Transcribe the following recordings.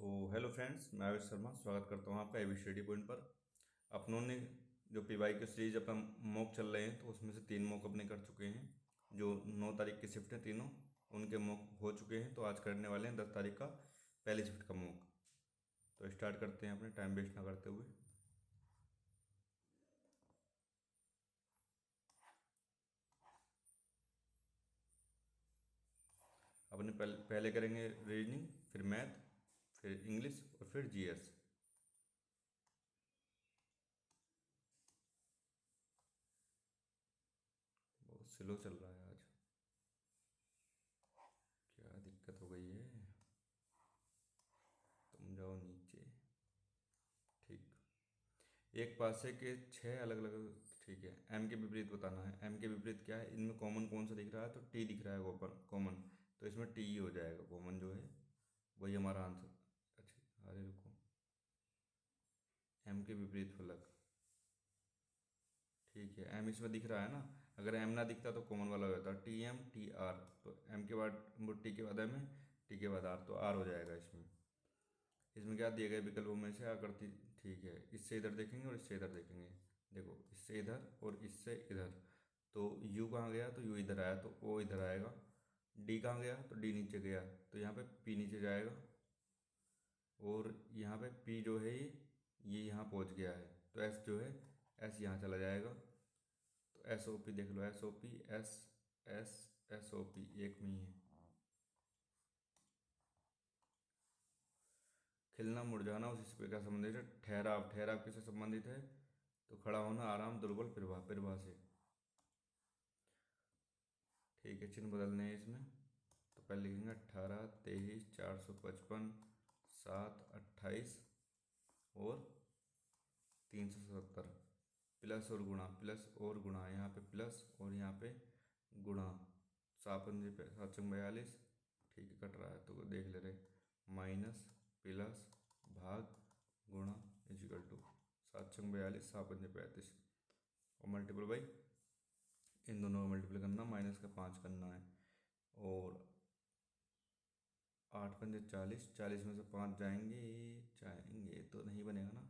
तो hello friends, मैं आयुष शर्मा स्वागत करता हूँ आपका एबी स्टडी पॉइंट पर। अपनों ने जो पीवाई की सीरीज अपन मॉक चल रहे हैं तो उसमें से 3 मॉक अपने कर चुके हैं। जो 9 तारीख की शिफ्ट है तीनों, उनके मॉक हो चुके हैं। तो आज करने वाले हैं 10 तारीख का पहली शिफ्ट का मॉक। तो स्टार्ट करते हैं अपने टाइम वेस्ट ना करते हुए। अपने पहले करेंगे रीजनिंग, फिर मैथ, फिर इंग्लिश और फिर जीएस। बहुत स्लो चल रहा है आज, क्या दिक्कत हो गई है? तुम जाओ नीचे। ठीक। एक पासे के 6 अलग अलग, ठीक है। एम के विपरीत बताना है। एम के विपरीत क्या है, इनमें कॉमन कौन सा दिख रहा है? तो टी दिख रहा है कॉमन। तो इसमें टी ही हो जाएगा कॉमन जो है, वही हमारा आंसर। अच्छा, अरे रुको, एम के विपरीत फलक, ठीक है। एम इसमें दिख रहा है ना। अगर एम ना दिखता तो कॉमन वाला हो जाता टी एम टी आर। तो एम के बाद टी के बाद एम है, टी के बाद आर, तो आर हो जाएगा इसमें। इसमें क्या दिए गए विकल्पों में से आकृति, ठीक है। इससे इधर देखेंगे और इससे इधर देखेंगे। देखो, इससे इधर और इससे इधर। तो यू कहाँ गया? तो यू इधर आया तो ओ इधर आएगा। डी कहाँ गया? तो डी नीचे गया तो यहाँ पे पी नीचे जाएगा। और यहाँ पे पी जो है ये यहाँ पहुँच गया है, तो एस जो है एस यहाँ चला जाएगा। तो एस ओ पी देख लो, S O P, S S S O P एक में ही है। खिलना मुरझाना उसी से क्या संबंधित है? ठहराव, ठहराव किससे संबंधित है? तो खड़ा होना, आराम, दुर्बल, प्रवाह, प्रवाह से। ठीक है, चिन्ह बदलने हैं इसमें। तो पहले लिखेंगे 18, 23, 455, 7, 28 और 370। प्लस और गुणा, प्लस और गुणा, यहाँ पे प्लस और यहाँ पे गुणा। 7×5 = 42। ठीक है, कट रहा है तो देख ले रहे। माइनस, प्लस, भाग, गुणा इजिकल टू 7×42, 7×5 = 35 और मल्टीपल बाई, इन दोनों को मल्टीपल करना, माइनस का 5 करना है। और 8×5 = 40, 40 में से 5 जाएंगे, जाएंगे तो नहीं बनेगा ना,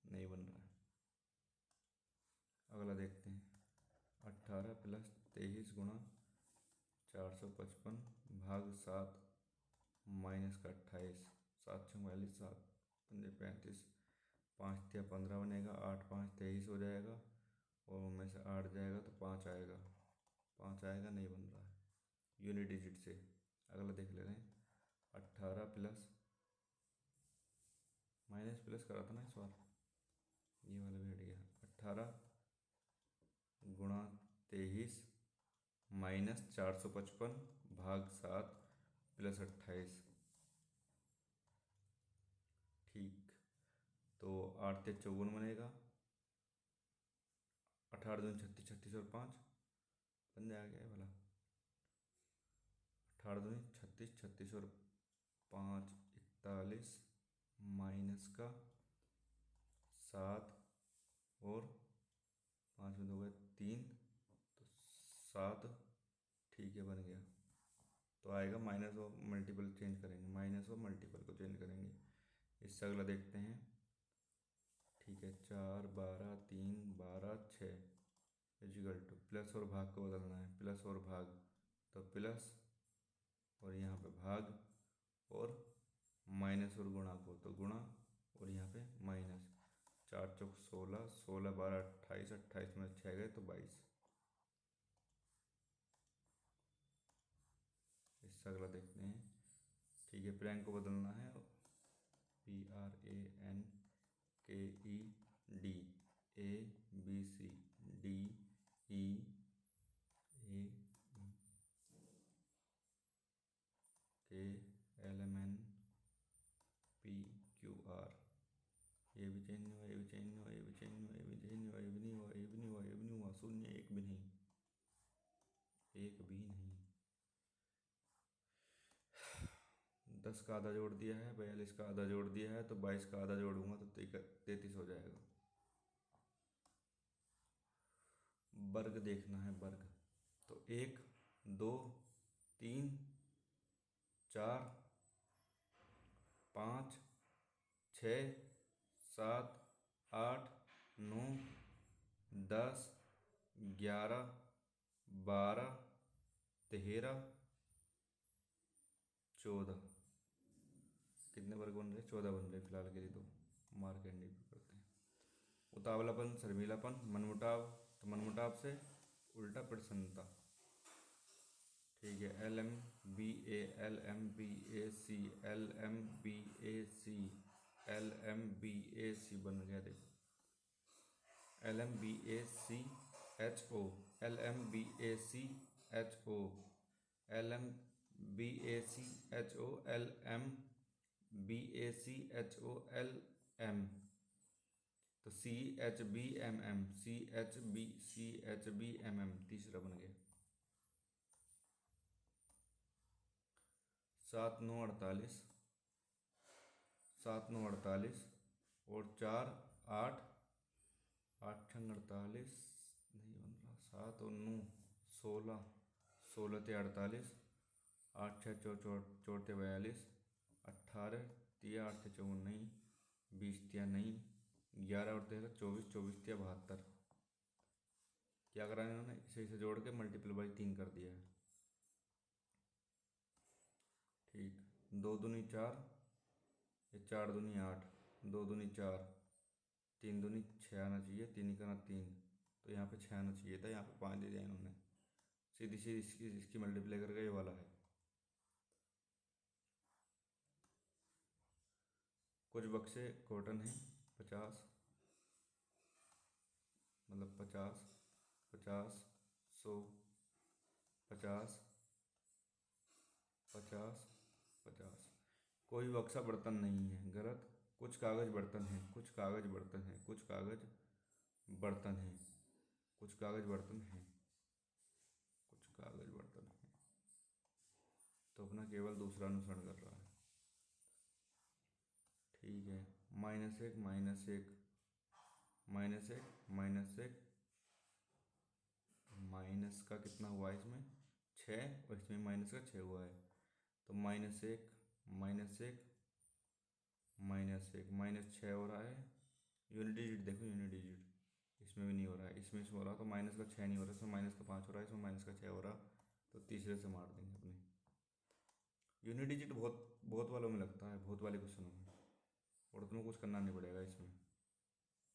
नहीं बन रहा है। अगला देखते हैं। 18 + 23 गुणा 455 भाग 7 माइनस का 28, 7×42, 7×5 = 35। 5×3 = 15 बनेगा, 8×5 = 23 हो जाएगा और उनमें से 8 जाएगा तो 5 आएगा। 5 आएगा, नहीं बन रहा है यूनिट डिजिट से। अगला देख ले रहे हैं। 18 प्लस, माइनस प्लस करा था ना इस बार, ये वाला भी हट गया। 18 गुणा 23 माइनस 455 भाग 7 प्लस 28। ठीक, तो 8×3 = 54 बनेगा। 18×2 = 36, 36 और 5 बन जाएगा ये वाला। 18×2 = 36, 36 और 5 = 41 माइनस का 7 और 5 में 2 गए 3, तो 7। ठीक है, बन गया। तो आएगा माइनस और मल्टीपल चेंज करेंगे, माइनस और मल्टीपल को चेंज करेंगे। इससे अगला देखते हैं। ठीक है, 4, 12, 3, 12, 6 इजिकल टू, प्लस और भाग को बदलना है, प्लस और भाग। तो प्लस और यहाँ पे भाग और माइनस और गुणा को, तो गुणा और यहाँ पे माइनस। 4×4 = 16, 16, 12, 28, 28 में 6 गए तो 22। इससे अगला देखते हैं। ठीक है, प्रैंक को बदलना है। PRANKED, ABCDEFGHIJKLMNPQR। ये भी चेंज नहीं हुआ, ये भी चेंज नहीं हुआ, ये भी चेंज नहीं हुआ, ये भी चेंज नहीं हुआ, ये भी नहीं हुआ, ये भी नहीं हुआ, ये भी नहीं हुआ। शून्य, एक भी नहीं, एक भी नहीं। 10 का आधा जोड़ दिया है, 42 का आधा जोड़ दिया है, तो 22 का आधा जोड़ूंगा तो 33 हो जाएगा। वर्ग देखना है, वर्ग। तो 1, 2, 3, 4, 5 छः, सात, आठ, 9, 10, 11, 12, 13, 14। कितने वर्ग बन रहे? 14 बन रहे फिलहाल के लिए। तो मार्क एंड पे करते हैं। उतावलापन, शर्मीलापन, मनमुटाव, तो मनमुटाव से उल्टा प्रसन्नता। ठीक है, LMBA, LMBAC, LMBAC, LMBAC बन गया। देखो LMBACHO, LMBACHO, LMBACHO, LMBACHOLM, तो CHBMM, CHBMM तीसरा बन गया। 7 9 48, 7 9 48 और 4 8, 8 6 48 नहीं बन रहा। 7 और 9 16, 16 ते 48, 8 6 चौड़ ते 42, 18 तिया 8 ते 54 नहीं, 20 तिया नहीं, 11 और 13 24, 24 तिया 72। क्या करा इन्होंने? इसे जोड़ के मल्टीपल बाई 3 कर दिया है। ठीक, 2 दूनी 4, ये 4 दूनी 8, 2 दूनी 4, 3 दूनी 6 आना चाहिए, 3 का ना 3, तो यहाँ पे 6 आना चाहिए था, यहाँ पे 5 दे दिया इन्होंने। सीधी सीधी इसकी मल्टीप्लाई करके ये वाला है। कुछ बक्से कॉटन है 50, मतलब 50, 50, 100, 50, 50, 50। कोई बक्सा बर्तन नहीं है, गलत। कुछ कागज बर्तन हैं, कुछ कागज बर्तन हैं, कुछ कागज बर्तन हैं, कुछ कागज बर्तन हैं, कुछ कागज बर्तन हैं। तो अपना केवल दूसरा अनुसरण कर रहा है। ठीक है, -1, -1, -1, -1, माइनस का कितना हुआ इसमें? 6, और इसमें माइनस का 6 हुआ है। तो -1, -1, -1, -6 हो रहा है। यूनिट डिजिट देखो, यूनिट डिजिट इसमें भी नहीं हो रहा है, इसमें हो रहा। तो माइनस का 6 नहीं हो रहा, इसमें माइनस का 5 हो रहा है, इसमें माइनस का 6 हो रहा। तो तीसरे से मार देंगे अपने। यूनिट डिजिट बहुत बहुत वालों में लगता है, बहुत वाले क्वेश्चनों में, और तुम्हें कुछ करना नहीं पड़ेगा इसमें।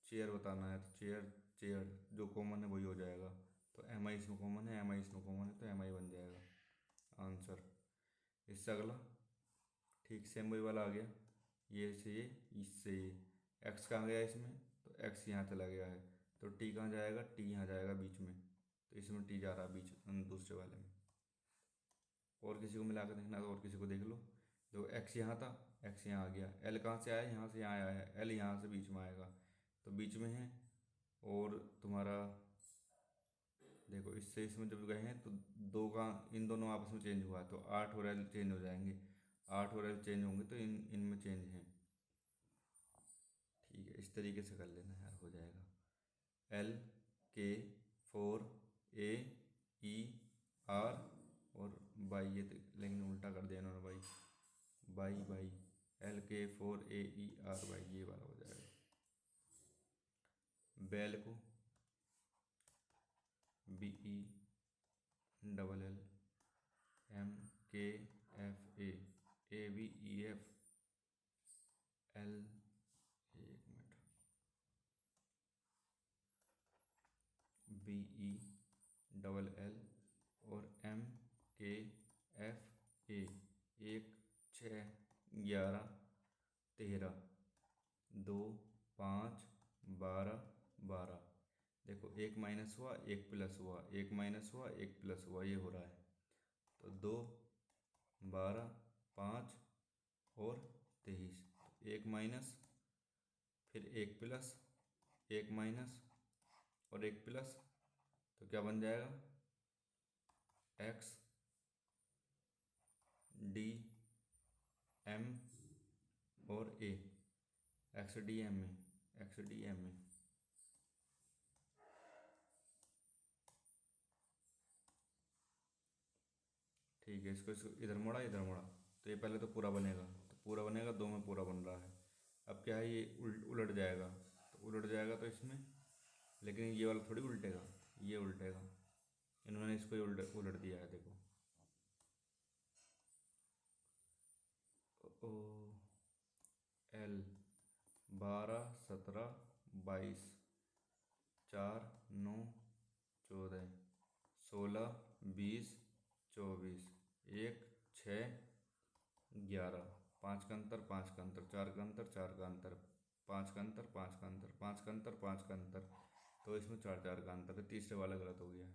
चेयर बताना है तो चेयर, चेयर जो कॉमन है वही हो जाएगा। तो MI इसमें कॉमन है, MI इसमें कॉमन है, तो MI बन जाएगा आंसर। इससे अगला ठीक सेम वही वाला आ गया। ये से ये, इससे ये। एक्स कहाँ गया इसमें? तो एक्स यहाँ चला गया है। तो टी कहाँ जाएगा? टी यहाँ जाएगा बीच में। तो इसमें टी जा रहा है बीच दूसरे वाले में। और किसी को मिला कर देखना तो और किसी को देख लो। जो एक्स यहाँ था, एक्स यहाँ आ गया। एल कहाँ से आया? यहाँ से यहाँ आया है। एल यहाँ से बीच में आएगा, तो बीच में है। और तुम्हारा देखो, इससे इसमें जब गए हैं तो दो का इन दोनों आपस में चेंज हुआ है, तो 8 और एल चेंज हो जाएंगे। 8 और एल चेंज होंगे तो इनमें चेंज है। ठीक है, इस तरीके से कर लेना यार, हो जाएगा। LK4AER और बाई, ये लेकिन उल्टा कर दिया इन्होंने भाई, बाई बाई। LK4AER बाई, ये वाला हो जाएगा। बैल को BELLMKFAABEFL, एक मिनट, BELL और MKFA, 1 6 11 13 2 5 12 12। देखो, एक माइनस हुआ, एक प्लस हुआ, एक माइनस हुआ, एक प्लस हुआ, ये हो रहा है। तो 2 12 5 और 23, एक माइनस, फिर एक प्लस, एक माइनस और एक प्लस, तो क्या बन जाएगा? XDM और A, XDM में, XDM में। ठीक है, इसको इसको इधर मोड़ा, इधर मोड़ा, तो ये पहले तो पूरा बनेगा, तो पूरा बनेगा, 2 में पूरा बन रहा है। अब क्या है, ये उलट जाएगा, तो उलट जाएगा तो इसमें, लेकिन ये वाला थोड़ी उल्टेगा, ये उल्टेगा। इन्होंने इसको ही उलट उलट दिया है, देखो। ओ एल 12 17 22, 4 9 14 16 20 24, 1 6 11, 5 का अंतर, 5 का अंतर, 4 का अंतर, 4 का अंतर, 5 का अंतर, 5 का अंतर, 5 का अंतर, 5 का अंतर, तो इसमें 4 4 का अंतर है। तीसरे वाला गलत हो गया है।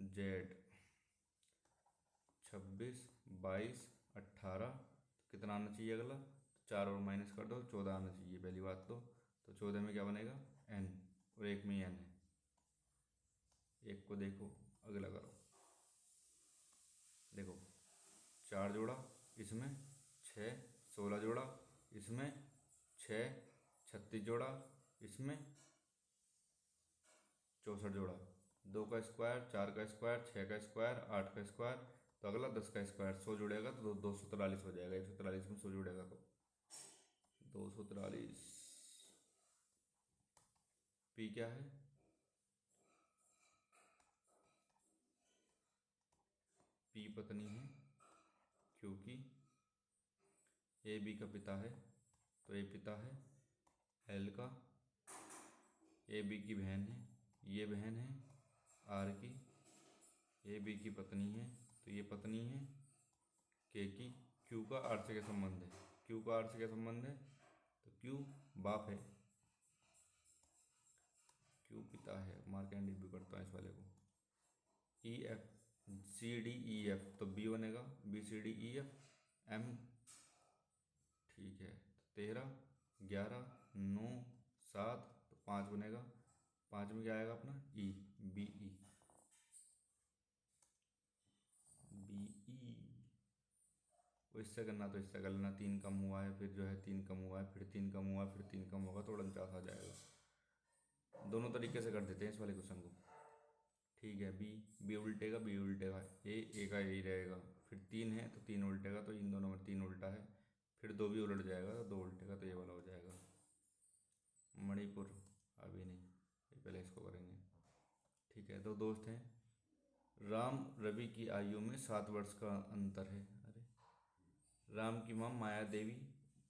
जेड 26 22 18, कितना आना चाहिए अगला, 4 और माइनस कर दो, 14 आना चाहिए पहली बात तो 14 में क्या बनेगा, एन, और एक में एन है। एक को देखो, अगला करो, देखो 4 जोड़ा, इसमें 6, 16 जोड़ा, इसमें 6, 36 जोड़ा, इसमें 64 जोड़ा, 2 का स्क्वायर, 4 का स्क्वायर, 6 का स्क्वायर, 8 का स्क्वायर, तो अगला 10 का स्क्वायर, 100 जुड़ेगा तो 243 हो जाएगा। 143 में 100 जुड़ेगा तो 243। पी क्या है, पी पत्नी है, क्योंकि ए बी का पिता है, तो ए पिता है। एल का, ए बी की बहन है, ये बहन है। आर की, ए बी की पत्नी है, तो ये पत्नी है। के की, क्यू का आर से क्या संबंध है, क्यू का आर से क्या संबंध है, तो क्यू बाप है, क्यू पिता है। मार्क एंड भी करता हूँ इस वाले को। E F, C D E F, तो बी बनेगा, B C D E F, M, ठीक है। 13 11 9 7, तो 5 बनेगा। 5 में क्या आएगा अपना, ई, बी ई, बी ई। वो इससे करना तो इससे कर लेना, 3 कम हुआ है, फिर जो है 3 कम हुआ है, फिर 3 कम हुआ है, फिर 3 कम होगा तो 49 आ जाएगा। दोनों तरीके से कर देते हैं इस वाले क्वेश्चन को। ठीक है, बी, बी उल्टेगा, बी उल्टेगा, ए का यही रहेगा। फिर 3 है तो 3 उल्टेगा, तो इन दोनों में 3 उल्टा है। फिर 2 भी उलट जाएगा तो 2 उल्टेगा, तो ये वाला हो जाएगा। मणिपुर अभी नहीं, ये पहले इसको करेंगे। ठीक है, तो दोस्त हैं, राम रवि की आयु में 7 वर्ष का अंतर है। अरे, राम की माँ माया देवी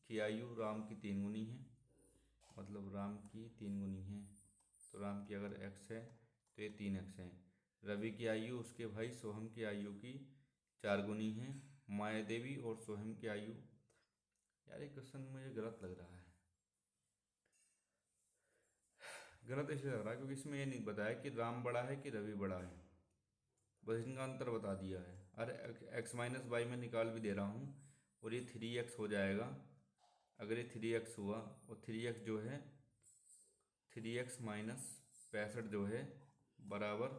की आयु राम की 3 गुनी है, मतलब राम की 3 गुनी है। तो राम की अगर एक्स है तो ये 3x है। रवि की आयु उसके भाई सोहम की आयु की 4 गुनी है। माया देवी और सोहम की आयु, यार ये क्वेश्चन मुझे गलत लग रहा है। गलत इसलिए लग रहा है क्योंकि इसमें ये नहीं बताया कि राम बड़ा है कि रवि बड़ा है, बस इनका अंतर बता दिया है। अरे एक्स माइनस वाई में निकाल भी दे रहा हूँ, और ये 3x हो जाएगा। अगर ये 3x हुआ, और 3x जो है 3x माइनस 65 जो है बराबर,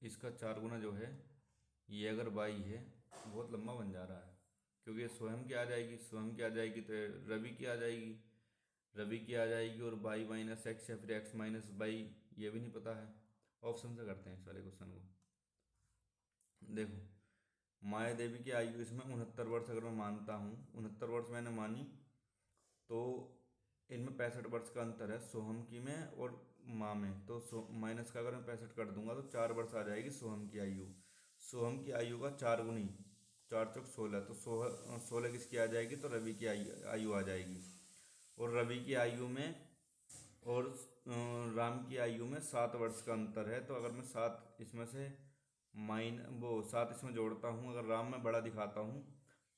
इसका 4 गुना जो है, ये अगर बाई है, बहुत लंबा बन जा रहा है, क्योंकि ये स्वयं की आ जाएगी, स्वयं की आ जाएगी तो ये रवि की आ जाएगी, रवि की आ जाएगी, और बाई माइनस एक्स या फिर एक्स माइनस बाई, ये भी नहीं पता है। ऑप्शन से करते हैं इस वाले क्वेश्चन को। देखो, माया देवी की आयु इसमें 69 वर्ष अगर मैं मानता हूँ, 69 वर्ष मैंने मानी, तो इनमें 65 वर्ष का अंतर है सोहम की में और माँ में, तो माइनस का अगर मैं 65 कर दूंगा तो 4 वर्ष आ जाएगी सोहम की आयु। सोहम की आयु का 4 गुनी, 4 चौक 16, तो 16 किसकी आ जाएगी, तो रवि की आयु आ जाएगी। और रवि की आयु में और राम की आयु में 7 वर्ष का अंतर है, तो अगर मैं 7 इसमें से माइन वो 7 इसमें जोड़ता हूँ, अगर राम में बड़ा दिखाता हूँ,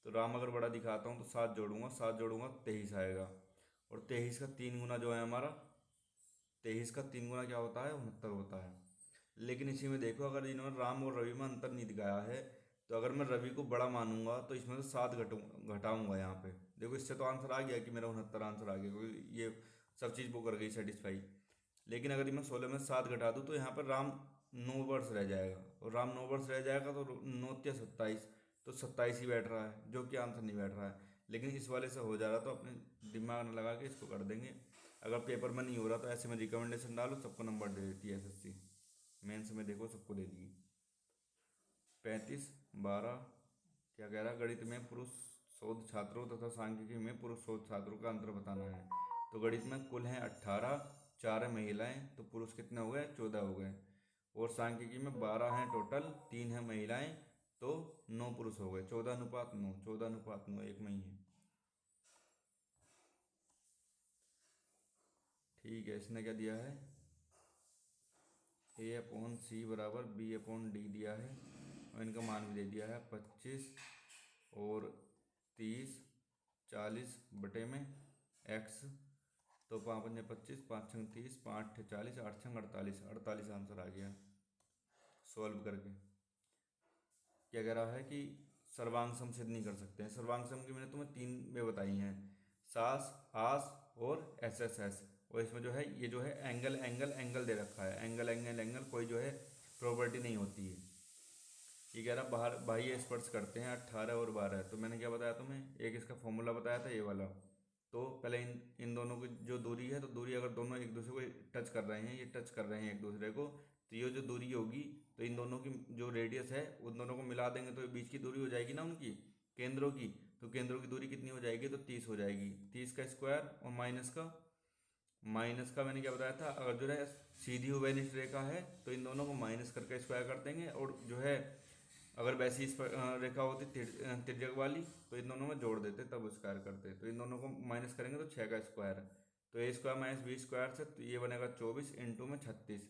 तो राम अगर बड़ा दिखाता हूँ तो 7 जोड़ूंगा, 7 जोड़ूंगा 23 आएगा। और 23 का 3 गुना जो है हमारा, 23 का 3 गुना क्या होता है, 69 होता है। लेकिन इसी में देखो, अगर इन्होंने राम और रवि में अंतर नहीं दिखाया है, तो अगर मैं रवि को बड़ा मानूंगा तो इसमें से 7 घटाऊंगा यहाँ पे। देखो, इससे तो आंसर आ गया कि मेरा 69 आंसर आ गया, क्योंकि ये सब चीज़ वो कर गई सेटिस्फाई। लेकिन अगर मैं 16 में 7 घटा दूँ तो यहाँ पर राम 9 वर्ष रह जाएगा, और राम 9 वर्ष रह जाएगा तो 9 या 27, तो 27 ही बैठ रहा है, जो कि आंसर नहीं बैठ रहा है। लेकिन इस वाले से हो जा रहा, तो अपने दिमाग न लगा के इसको कर देंगे। अगर पेपर में नहीं हो रहा तो ऐसे में रिकमेंडेशन डालो, सबको नंबर दे देती है एसएससी। मेंस में देखो सबको दे दिए। 35 12 क्या कह रहा है, गणित में पुरुष शोध छात्रों तथा सांख्यिकी में पुरुष शोध छात्रों का अंतर बताना है। तो गणित में कुल हैं 18, 4 है महिलाएं, तो पुरुष कितने हो गए, 14 हो गए। और सांख्यिकी में 12 हैं टोटल, 3 है महिलाएं, तो 9 पुरुष हो गए। 14:9, 14:9 एक में ही है। ठीक है, इसने क्या दिया है, A/C बराबर B/D दिया है, और इनका मान भी दे दिया है 25 और 30, 40 बटे में x। तो 5×5 = 25, 5×6 = 30, 5×8 = 40, 8×6 = 48, 48 आंसर आ गया सॉल्व करके। क्या कह रहा है कि सर्वांग सम सिद्ध नहीं कर सकते हैं। सर्वांग सम की मैंने तुम्हें 3 वे बताई हैं, सास, आस और SSS। और इसमें जो है ये जो है एंगल एंगल एंगल दे रखा है, एंगल एंगल एंगल कोई जो है प्रॉपर्टी नहीं होती है। ये कह रहा बाहर बाह्य स्पर्श करते हैं 18 और 12। तो मैंने क्या बताया तुम्हें, एक इसका फॉर्मूला बताया था ये वाला। तो पहले इन इन दोनों की जो दूरी है, तो दूरी अगर दोनों एक दूसरे को टच कर रहे हैं, ये टच कर रहे हैं एक दूसरे को, तो ये जो दूरी होगी, तो इन दोनों की जो रेडियस है उन दोनों को मिला देंगे तो बीच की दूरी हो जाएगी ना उनकी केंद्रों की। तो केंद्रों की दूरी कितनी हो जाएगी, तो 30 हो जाएगी। 30 का स्क्वायर और माइनस का मैंने क्या बताया था, अगर जो है सीधी हुबेनिश रेखा है तो इन दोनों को माइनस करके स्क्वायर कर देंगे, और जो है अगर वैसी रेखा होती तिर्यक वाली तो इन दोनों में जोड़ देते तब स्क्वायर करते। तो इन दोनों को माइनस करेंगे तो 6 का स्क्वायर, तो A² - B² से तो ये बनेगा 24 इंटू में 36।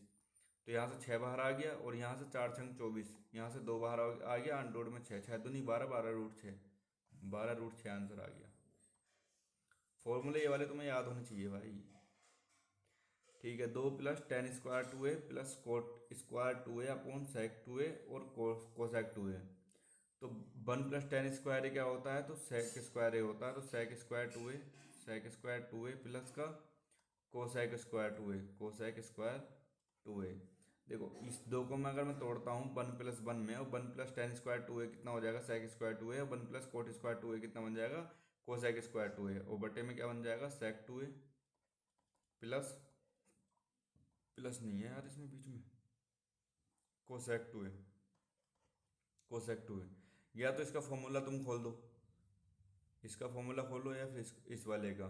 तो यहाँ से 6 बाहर आ गया, और यहाँ से 4×6 = 24, यहाँ से 2 बाहर आ गया, अंडर में 6, 6 दूनी 12, 12√6, 12√6 आंसर आ गया। फॉर्मूले ये वाले तुम्हें याद होने चाहिए भाई। ठीक है, 2 + tan² 2a + cot² 2a upon sec 2a और cosec 2a। तो 1 + tan² क्या होता है, तो sec² होता है। तो sec² 2a प्लस का cosec² 2a। देखो इस दो को मैं अगर मैं तोड़ता हूँ 1 + 1 में, और 1 + tan² 2a कितना हो जाएगा, sec² 2a, और 1 + cot² 2a कितना बन जाएगा, cosec² 2a, और बटे में क्या बन जाएगा, sec 2a प्लस प्लस नहीं है यार इसमें बीच में, कोसेक 2 है। या तो इसका फॉर्मूला तुम खोल दो, इसका फॉर्मूला खोलो, या फिर इस वाले का,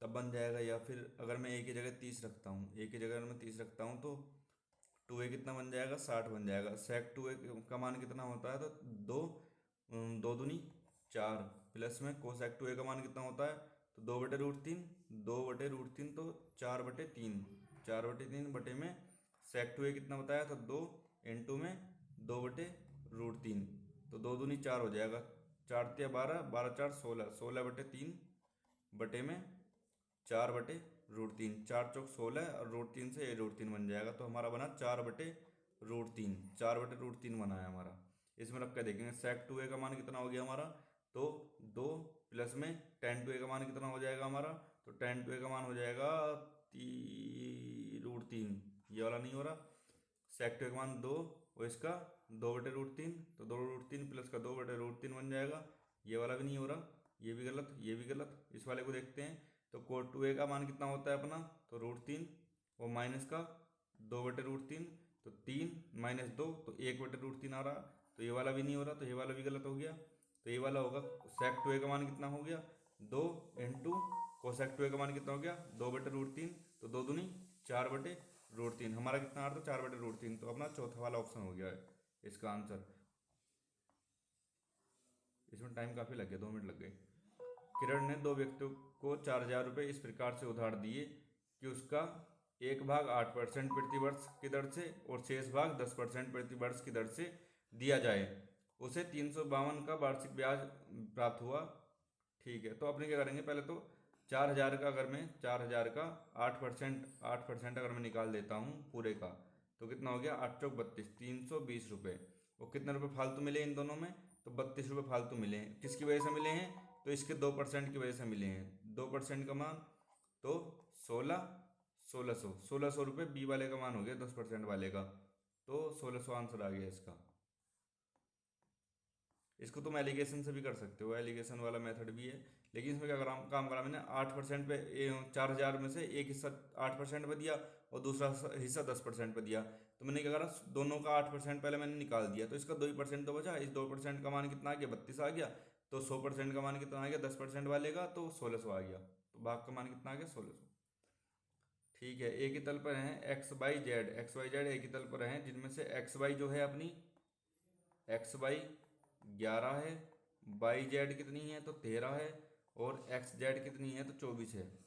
तब बन जाएगा। या फिर अगर मैं ए की जगह 30 रखता हूँ, ए की जगह अगर मैं 30 रखता हूँ, तो 2a कितना बन जाएगा, 60 बन जाएगा। सेक 2a का मान कितना होता है, तो 2×2 = 4, प्लस में कोसेक 2a का मान कितना होता है, तो 2/√3, 2/√3 तो 4/3, 4/3 बटे में सेक 2a कितना बताया था, 2 इंटू में 2/√3, तो 2×2 = 4 हो जाएगा, 4×3 = 12, 12×4 = 16, 16/3 बटे में 4/√3, 4×4 = 16, और √3 से √3 बन जाएगा। तो हमारा बना 4/√3, 4/√3 बना है हमारा। इसमें रख के देखेंगे सेक 2a का मान कितना हो गया हमारा, तो 2, प्लस में tan 2a का मान कितना हो जाएगा हमारा, तो tan 2a का मान हो जाएगा √3, ये वाला नहीं हो रहा, सेक 2a का मान 2, और इसका 2/√3, तो 2√3 प्लस का 2/√3 बन जाएगा। ये वाला भी नहीं हो रहा, ये भी गलत, ये भी गलत। इस वाले को देखते हैं, तो कोट 2a का मान कितना होता है अपना, तो √3, और माइनस का 2/√3, तो 3 - 2, तो 1/√3 आ रहा। तो ये वाला भी नहीं हो रहा, तो ये वाला भी गलत हो गया। तो ये वाला होगा, सेक 2a का मान कितना हो गया, 2 इंटू कोसेक 2a का मान कितना हो गया, 2/√3, तो 2×2 = 4/√3। हमारा कितना आ रहा था, 4/√3। तो अपना चौथा वाला ऑप्शन हो गया है इसका आंसर। इसमें टाइम काफ़ी लग गया, 2 मिनट लग गए। किरण ने 2 व्यक्तियों को 4,000 रुपये इस प्रकार से उधार दिए कि उसका एक भाग 8% प्रति वर्ष की दर से और शेष भाग 10% प्रति वर्ष की दर से दिया जाए। उसे 352 का वार्षिक ब्याज प्राप्त हुआ। ठीक है, तो अपने क्या करेंगे, पहले तो 4,000 का, अगर मैं 4,000 का 8% अगर मैं निकाल देता हूँ पूरे का, तो कितना हो गया, 8×4 = 32, 320 रुपये। और कितने रुपये फालतू मिले इन दोनों में, तो 32 रुपये फालतू मिले हैं। किसकी वजह से मिले हैं, तो इसके 2% की वजह से मिले हैं। 2% का मान तो 1600 रुपये, बी वाले का मान हो गया 10% वाले का, तो 1600 आंसर आ गया इसका। इसको तुम एलिगेशन से भी कर सकते हो, एलिगेशन वाला मेथड भी है। लेकिन इसमें क्या काम करा मैंने, 8% पे 4,000 में से एक हिस्सा 8% पे दिया, और दूसरा हिस्सा 10% पे दिया। तो मैंने क्या करा, दोनों का 8% पहले मैंने निकाल दिया, तो इसका 2% तो बचा। इस 2% का मान कितना आ गया, 32 आ गया। तो 100% का मान कितना आ गया, 10% वाले का, तो 1600 आ गया। तो भाग का मान कितना आ गया, 1600। ठीक है, एक ही तल पर हैं एक्स वाई जेड एक ही तल पर हैं, जिनमें से एक्स वाई जो है अपनी, एक्स वाई 11 है, वाई जेड कितनी है तो 13 है, और एक्स जेड कितनी है तो 24 है।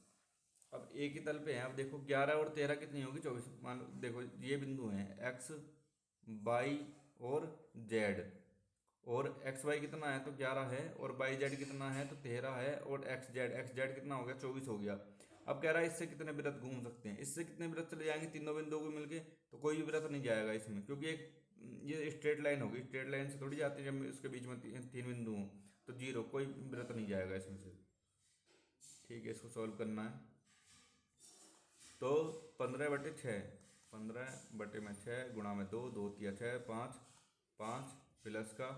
अब एक ही तल पे हैं, अब देखो 11 और 13 कितनी होगी, 24। मान लो देखो ये बिंदु हैं एक्स वाई और जेड, और एक्स वाई कितना है तो 11 है, और वाई जेड कितना है तो 13 है, और एक्स जेड कितना हो गया, 24 हो गया। अब कह रहा है इससे कितने वृत्त घूम सकते हैं, इससे कितने वृत्त चले जाएंगे तीनों बिंदुओं को मिलके, तो कोई भी वृत्त नहीं जाएगा इसमें, क्योंकि एक ये स्ट्रेट लाइन होगी, स्ट्रेट लाइन से थोड़ी जाती है, जब उसके बीच में तीन बिंदु हों तो जीरो, कोई वृत्त नहीं जाएगा इसमें से। ठीक है, इसको सॉल्व करना है। तो 15/6, 15/6 गुणा में 2, 2 तिया 6, 5, 5 प्लस का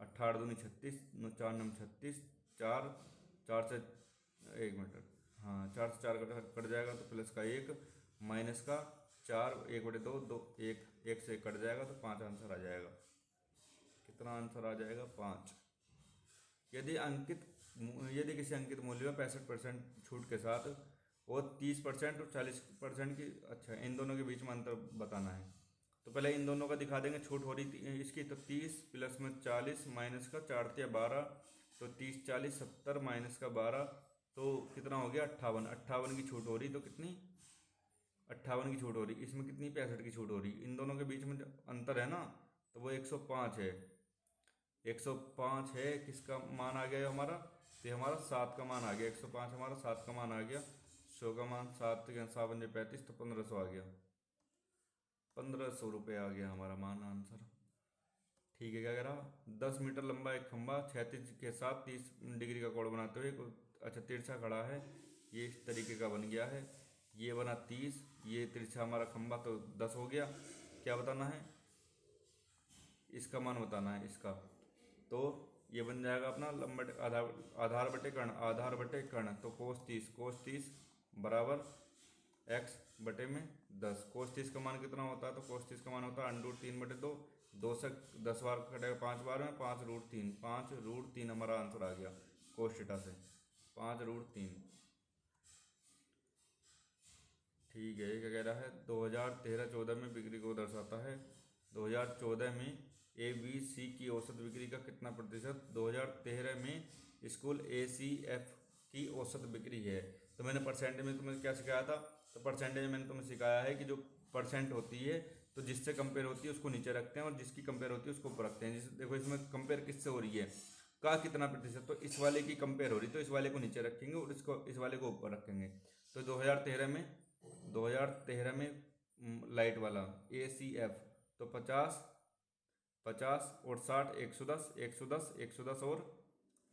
18 दूनी 36, 4 नम 36, 4, 4 से 1 मीटर, हाँ 4 से 4 कट जाएगा, तो प्लस का 1 माइनस का 4, 1/2, 2 1, 1 से 1 कट जाएगा, तो 5 आंसर आ जाएगा। कितना आंसर आ जाएगा, 5। यदि अंकित यदि किसी अंकित मूल्य में 65% छूट के साथ और 30% और 40% की, अच्छा इन दोनों के बीच में अंतर बताना है। तो पहले इन दोनों का दिखा देंगे, छूट हो रही थी इसकी, तो 30 प्लस में 40 माइनस का 4 तिया 12, तो 30 40 70 माइनस का 12, तो कितना हो गया 58। 58 की छूट हो रही, तो कितनी 58 की छूट हो रही, इसमें कितनी 65 की छूट हो रही। इन दोनों के बीच में जो अंतर है ना, तो वो 105 है। 105 है, किसका मान आ गया हमारा, तो हमारा 7 का मान आ गया। 105 हमारा 7 का मान आ गया। 100 का मान 7 के 7 35, तो 1500 आ गया। 1500 रुपये आ गया हमारा मान, आंसर। ठीक है, क्या कह रहा, 10 मीटर लंबा एक खंभा क्षैतिज के साथ 30 डिग्री का कोण बनाते हुए अच्छा तिरछा खड़ा है, ये इस तरीके का बन गया है। ये बना 30, ये तिरछा हमारा खंभा, तो 10 हो गया। क्या बताना है, इसका मान बताना है इसका। तो ये बन जाएगा अपना लंबा आधार आधार बटे कर्ण, तो कोस 30 बराबर एक्स बटे में 10। कोस 30 का मान कितना होता है, तो कोस 30 का मान होता है √3/2। 2 से 10 बार कटेगा, 5 बार में 5√3, 5√3 हमारा आंसर आ गया कोस थीटा से, 5√3। ठीक है, ये क्या कह रहा है, 2013-14 में बिक्री को दर्शाता है। 2014 में ABC की औसत बिक्री का कितना प्रतिशत 2013 में स्कूल ACF की औसत बिक्री है। तो मैंने परसेंटेज में तुम्हें क्या सिखाया था, तो परसेंटेज में मैंने तुम्हें सिखाया है कि जो परसेंट होती है, तो जिससे कंपेयर होती है उसको नीचे रखते हैं, और जिसकी कंपेयर होती है उसको ऊपर रखते हैं। जैसे देखो इसमें कंपेयर किससे हो रही है, का कितना प्रतिशत, तो इस वाले की कंपेयर हो रही है, तो इस वाले को नीचे रखेंगे और इस वाले को ऊपर रखेंगे। तो 2013 में लाइट वाला ACF, तो 50 50 और 60, 110 110 110 और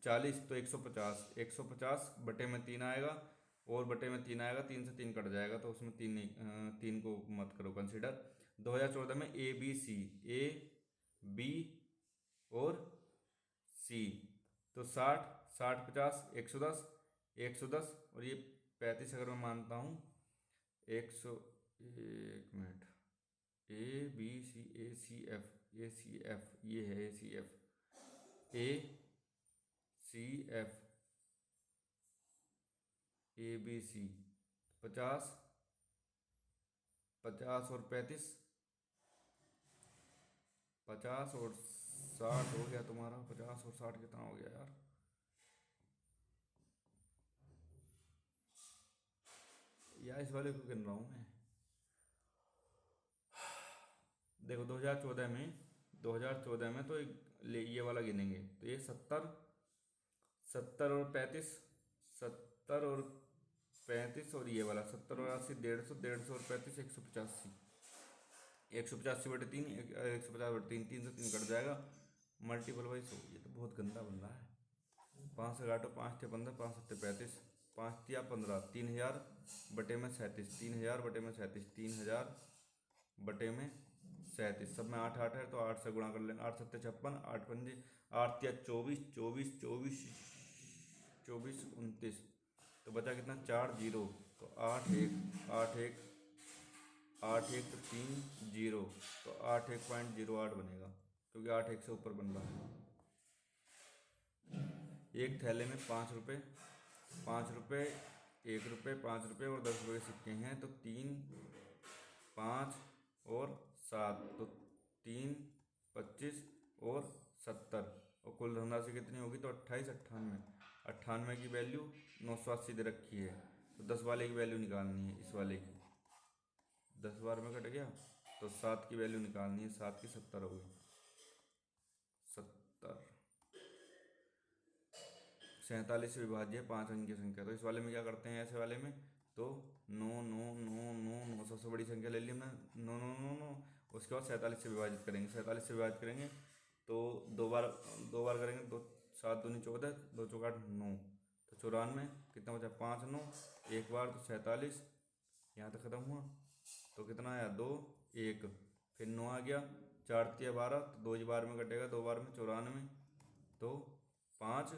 40, तो 150 150 बटे में 3 आएगा, और बटे में 3 आएगा, 3 से 3 कट जाएगा, तो उसमें 3 नहीं, 3 को मत करो कंसिडर। 2014 में A B और C, तो 60 60 50 110 110, और ये 35 अगर मैं मानता हूँ 100, 1 मिनट, ACF ये है ACF ABC, 50 50 और 35, 50 और 60 हो गया तुम्हारा, 50 और 60 कितना हो गया यार, इस वाले को गिन रहा हूँ मैं। देखो 2014 में तो ये वाला गिनेंगे, तो ये 70 70 और 35, 70 और 35, और ये वाला 70 और 80, 150, 150 और 35, 185, 185/3, 150/3, 3 से 3 कट जाएगा, मल्टीपल बाई 100। ये तो बहुत गंदा बन रहा है। 5 से काटो, 5 से 15, 5 7 35, 5 तिया 15, 3000 बटे में 37, 3000 बटे में 37, 3000 बटे में 37, सब में 8 8 है, तो 8 से गुणा कर लेना, 8 7 56, 8 पंजे 8 तिया 24, 24 24 24 29, तो बचा कितना 4 0, तो 8 1 8 1 8 1 तो 3 जीरो, तो 81.08 बनेगा, क्योंकि 8 1 से ऊपर बन रहा है। एक थैले में 5 रुपये, 5 रुपये, 1 रुपये, 5 रुपये और 10 रुपये के सिक्के हैं, तो 3 5 और 7, तो 3 25 और 70, और कुल धनराशि कितनी होगी, तो 28 98। 98 की वैल्यू 980 दे रखी है, तो 10 वाले की वैल्यू निकालनी है, इस वाले की 10 बार में कट गया, तो 7 की वैल्यू निकालनी है, 7 की 70 हो गई, 70। 47 से विभाज्य है 5 अंक की संख्या, तो इस वाले में क्या करते हैं, ऐसे वाले में तो 9 9 9 9 9, सबसे बड़ी संख्या ले ली हमने 9 9 9 9, उसके बाद 47 से विभाजित करेंगे, 47 से विभाजित करेंगे तो दो बार करेंगे, तो 7 दूनी 14, 2 चौका 9, तो 94, कितना बचा 5 9, एक बार तो 47, यहाँ तक खत्म हुआ, तो कितना आया 2 1, फिर 9 आ गया, 4 तिया 12, तो 2 बार में कटेगा, 2 बार में 94, तो 5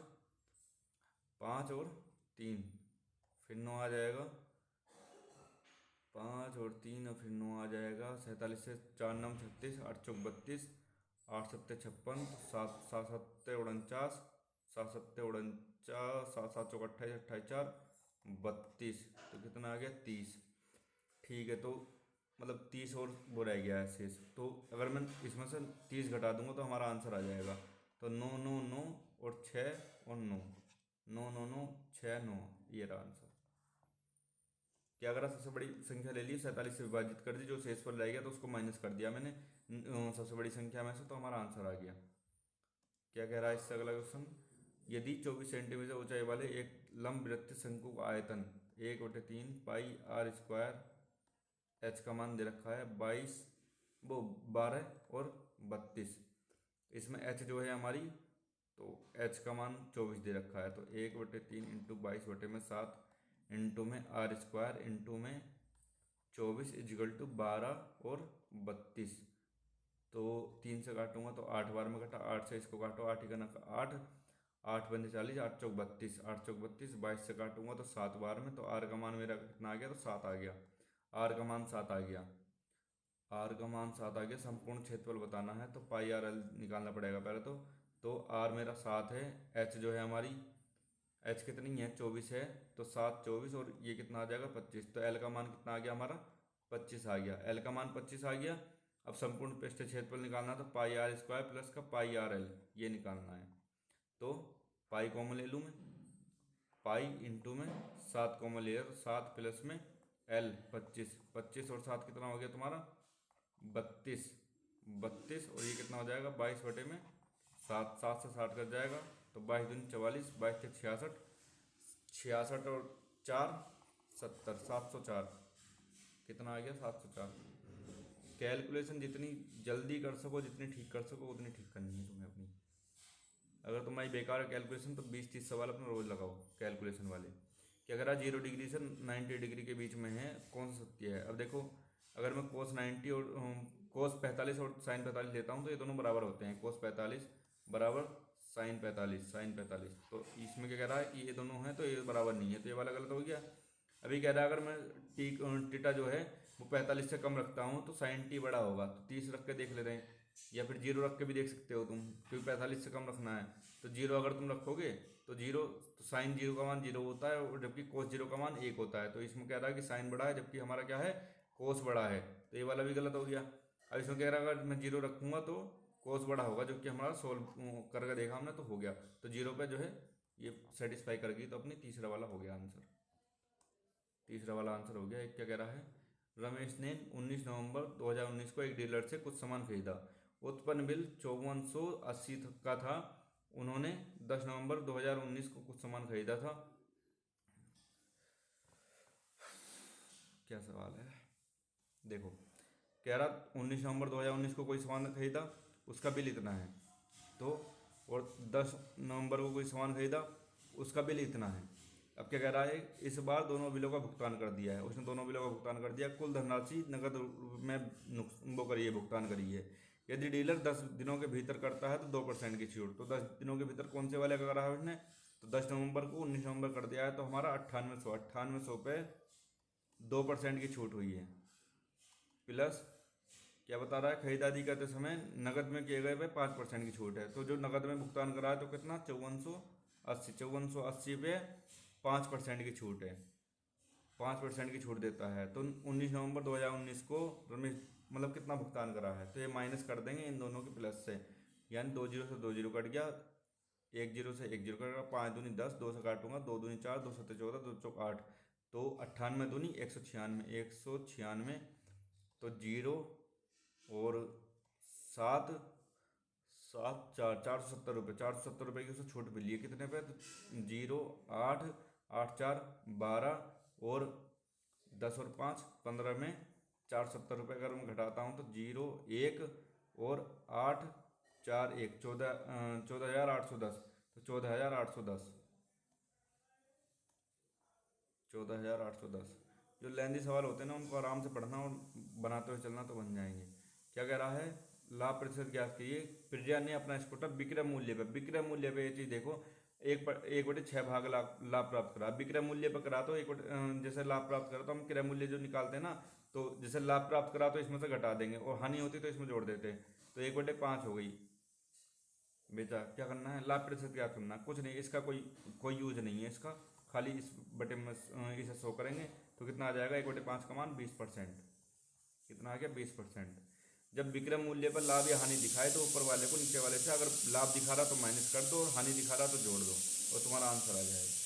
5 और 3, फिर 9 आ जाएगा, 5 और 3 और फिर 9 आ जाएगा, 47 से 4 9 36, 8 चौक 32, 8 सत्ते 56, 7 7 सत्ते 49, 7 सत्ते 49, 7 7 चौक 28, 28 4 32, तो कितना आ गया 30। ठीक है, तो मतलब 30 और वो रह गया है शेष, तो अगर मैं इसमें से 30 घटा दूंगा तो हमारा आंसर आ जाएगा, तो 9 9 9 और 6 और 9, 9 9 9 6 9, ये रहा आंसर। क्या करा, सबसे बड़ी संख्या ले ली, 47 से विभाजित कर दी, जो शेष पर रह गया तो उसको माइनस कर दिया मैंने सबसे बड़ी संख्या में से, तो हमारा आंसर आ गया। क्या कह रहा है इससे अगला क्वेश्चन, यदि 24 सेंटीमीटर ऊंचाई वाले एक लंबवृत्त शंकु का आयतन 1/3 पाई आर स्क्वायर, एच का मान दे रखा है 22 वो 12 और 32, इसमें एच जो है हमारी, तो एच का मान 24 दे रखा है, तो 1/3 इंटू 22/7 इंटू में आर स्क्वायर इंटू में 24 इजिकल टू 12 और 32, तो 3 से काटूंगा तो 8 बार में कटा, 8 से इसको काटो, 8 ही का 8, 8 पंजे 40, 8 चौक 32, 8 चौक 32, 22 से काटूंगा तो 7 बार में, तो आर का मान मेरा कितना आ गया, तो 7 आ गया, आर का मान 7 आ गया, आर का मान 7 आ गया। संपूर्ण क्षेत्रफल बताना है तो पाई आर एल निकालना पड़ेगा पहले, तो आर मेरा 7 है, एच जो है हमारी, एच कितनी है 24 है, तो 7 24 और ये कितना आ जाएगा 25, तो एल का मान कितना आ गया हमारा 25 आ गया, एल का मान 25 आ गया। अब संपूर्ण पृष्ठ क्षेत्रफल निकालना, तो पाई आर स्क्वायर प्लस का पाई आर एल ये निकालना है, तो पाई कॉमन ले लूँ मैं, पाई इंटू में 7 कॉमन ले लिया, तो 7 प्लस में एल 25, 25 और 7 कितना हो गया तुम्हारा 32, 32 और ये कितना हो जाएगा 22/7, 7 से 60 कट जाएगा, तो 22 दूनी 44, 22 के 66, 66 और 4 70, 704, कितना आ गया 704। कैलकुलेशन जितनी जल्दी कर सको, जितनी ठीक कर सको उतनी ठीक करनी है तुम्हें अपनी। अगर तुम्हारी बेकार है कैलकुलेशन तो 20-30 सवाल अपना रोज लगाओ कैलकुलेशन वाले, कि अगर आज 0 डिग्री से 90 डिग्री के बीच में है कौन सा सत्य है। अब देखो, अगर मैं कोस 90 और कोस 45 और साइन 45 लेता हूँ तो ये दोनों बराबर होते हैं, कोस 45 बराबर साइन 45, साइन 45, तो इसमें क्या कह रहा है कि ये दोनों हैं तो ये बराबर नहीं है, तो ये वाला गलत हो गया। अभी कह रहा है अगर मैं टीटा जो है वो 45 से कम रखता हूँ तो साइन टी बड़ा होगा, तो 30 रख के देख लेते हैं, या फिर 0 रख के भी देख सकते हो तुम, क्योंकि 45 से कम रखना है, तो 0 अगर तुम रखोगे तो 0, तो साइन 0 का मान 0 होता है, और जबकि कोस 0 का मान 1 होता है, तो इसमें कह रहा है कि साइन बड़ा है जबकि हमारा क्या है कोस बड़ा है, तो ये वाला भी गलत हो गया। अब इसमें कह रहा है अगर मैं 0 रखूंगा तो कोस बड़ा होगा, जो कि हमारा सोल्व करके देखा हमने तो हो गया, तो 0 पे जो है ये सेटिस्फाई कर गई, तो अपनी तीसरा वाला हो गया आंसर, तीसरा वाला आंसर हो गया। एक क्या कह रहा है, रमेश ने 19 नवंबर 2019 को एक डीलर से कुछ सामान खरीदा, उत्पन्न बिल 5480 का था, उन्होंने 10 नवंबर 2019 को कुछ सामान खरीदा था। क्या सवाल है देखो, कह रहा 19 नवंबर 2019 को कोई सामान खरीदा, उसका बिल इतना है, तो और 10 नवंबर को कोई सामान खरीदा उसका बिल इतना है। अब क्या कह रहा है, इस बार दोनों बिलों का भुगतान कर दिया है, उसने दोनों बिलों का भुगतान कर दिया, कुल धनराशि नकद में वो करिए भुगतान करिए। यदि डीलर 10 दिनों के भीतर करता है तो 2% की छूट, तो 10 दिनों के भीतर कौन से वाले का करा है उसने, तो 10 नवंबर को 19 नवंबर कर दिया है, तो हमारा 9800 पे 2% की छूट हुई है। प्लस क्या बता रहा है, खरीदारी करते समय नकद में किए गए पे 5% की छूट है। तो जो नकद में भुगतान करा है तो कितना, 5480 पे 5% की छूट है, 5% की छूट देता है। तो 19 नवंबर 2019 को रमेश मतलब कितना भुगतान करा है, तो ये माइनस कर देंगे इन दोनों के प्लस से, यानी 20 से 20 कट गया, 10 से 10 कट गया, 5 दूनी 10, 2 से काटूंगा, 2 दूनी 4, 2 7 14, 2 चौक 8, तो 98 दूनी 196, 196, तो जीरो और 7, 470 रुपये, 470 रुपये की उससे छूट मिली है कितने पे, तो 0, 8, 8 4 12 और 10 और 5 15 में 470 रुपये अगर मैं घटाता हूँ तो 0 1 और 8 4 1 14,810, तो 14,810, 14,810। जो लेंदी सवाल होते हैं ना उनको आराम से पढ़ना और बनाते हुए चलना तो बन जाएंगे। क्या कह रहा है, लाभ प्रतिशत ज्ञात कीजिए। प्रज्ञा ने अपना स्कूटर विक्रय मूल्य पे, विक्रय मूल्य पे ये चीज देखो, 1/6 लाभ लाभ प्राप्त करा, विक्रय मूल्य पर करा तो जैसे लाभ प्राप्त करा तो हम क्रय मूल्य जो निकालते हैं ना, तो जैसे लाभ प्राप्त करा तो इसमें से घटा देंगे और हानि होती तो इसमें जोड़ देते, तो 1/5 हो गई। बेटा क्या करना है, लाभ प्रतिशत क्या करना है, कुछ नहीं, इसका कोई कोई यूज नहीं है इसका, खाली इस बटे में इसे शो करेंगे तो कितना आ जाएगा, 1/5 का मान 20%, कितना आ गया 20%। जब विक्रय मूल्य पर लाभ या हानि दिखाए तो ऊपर वाले को नीचे वाले से, अगर लाभ दिखा रहा तो माइनस कर दो और हानि दिखा रहा तो जोड़ दो और तुम्हारा आंसर आ जाएगा।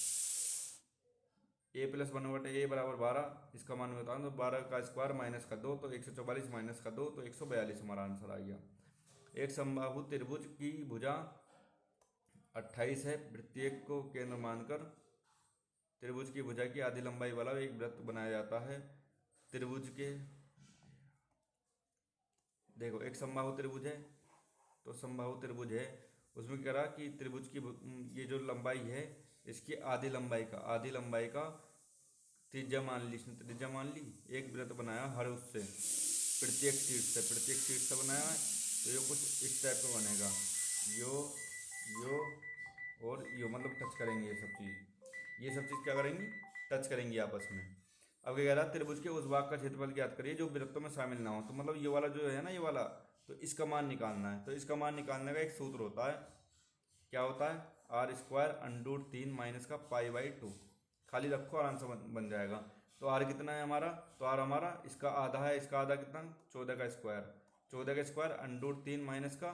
a+1/a बराबर 12, इसका मान मैं बताऊँ तो 12 का स्क्वायर माइनस का 2 तो 144 माइनस का 2 तो 142 हमारा आंसर आ गया। एक समबाहु त्रिभुज की भुजा 28 है, प्रत्येक को केंद्र मानकर त्रिभुज की भुजा की आधी लंबाई वाला एक वृत्त बनाया जाता है। त्रिभुज के देखो एक समबाहु त्रिभुज है, तो समबाहु त्रिभुज है, उसमें कह रहा कि त्रिभुज की ये जो लंबाई है इसकी आधी लंबाई का त्रिज्या मान ली, इसने त्रिज्या मान ली, एक वृत्त बनाया हर उससे, प्रत्येक शीट से बनाया है, तो ये कुछ इस टाइप का बनेगा, यो और यो, मतलब टच करेंगे ये सब चीज़ क्या करेंगी, टच करेंगी आपस में। अब क्या कह रहा है, त्रिभुज के उस भाग का क्षेत्रफल ज्ञात करिए जो वृत्तों में शामिल ना हो, तो मतलब ये वाला जो है ना, ये वाला, तो इसका मान निकालना है। तो इसका मान निकालने का एक सूत्र होता है, क्या होता है, r² माइनस का π/2, खाली रखो आराम से बन जाएगा। तो r कितना है हमारा, तो r हमारा इसका आधा है, इसका आधा कितना, 14 का स्क्वायर, 14 का स्क्वायर √3 माइनस का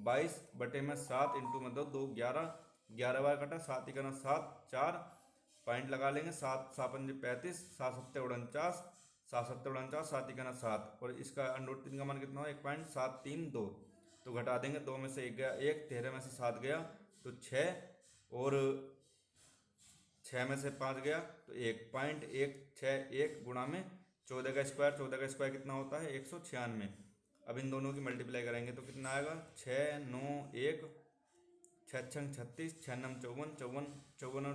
22/7 इंटू मतलब 2 11, 11 बार कटा, 7 ही करना 7 4 पॉइंट लगा लेंगे, 7 7 35, 7 7 49, 7 7 49, 7 ही करना 7, और इसका √3 का मान कितना हो, 1.732, तो घटा देंगे, 2 में से 1 गया 1, 13 में से 7 गया तो 6, और 6 में से 5 गया तो 1.161 गुणा में 14 का स्क्वायर, 14 का स्क्वायर कितना होता है 196। अब इन दोनों की मल्टीप्लाई करेंगे तो कितना आएगा, 6 9 1, 6 6 36, 6 9 54, 54 और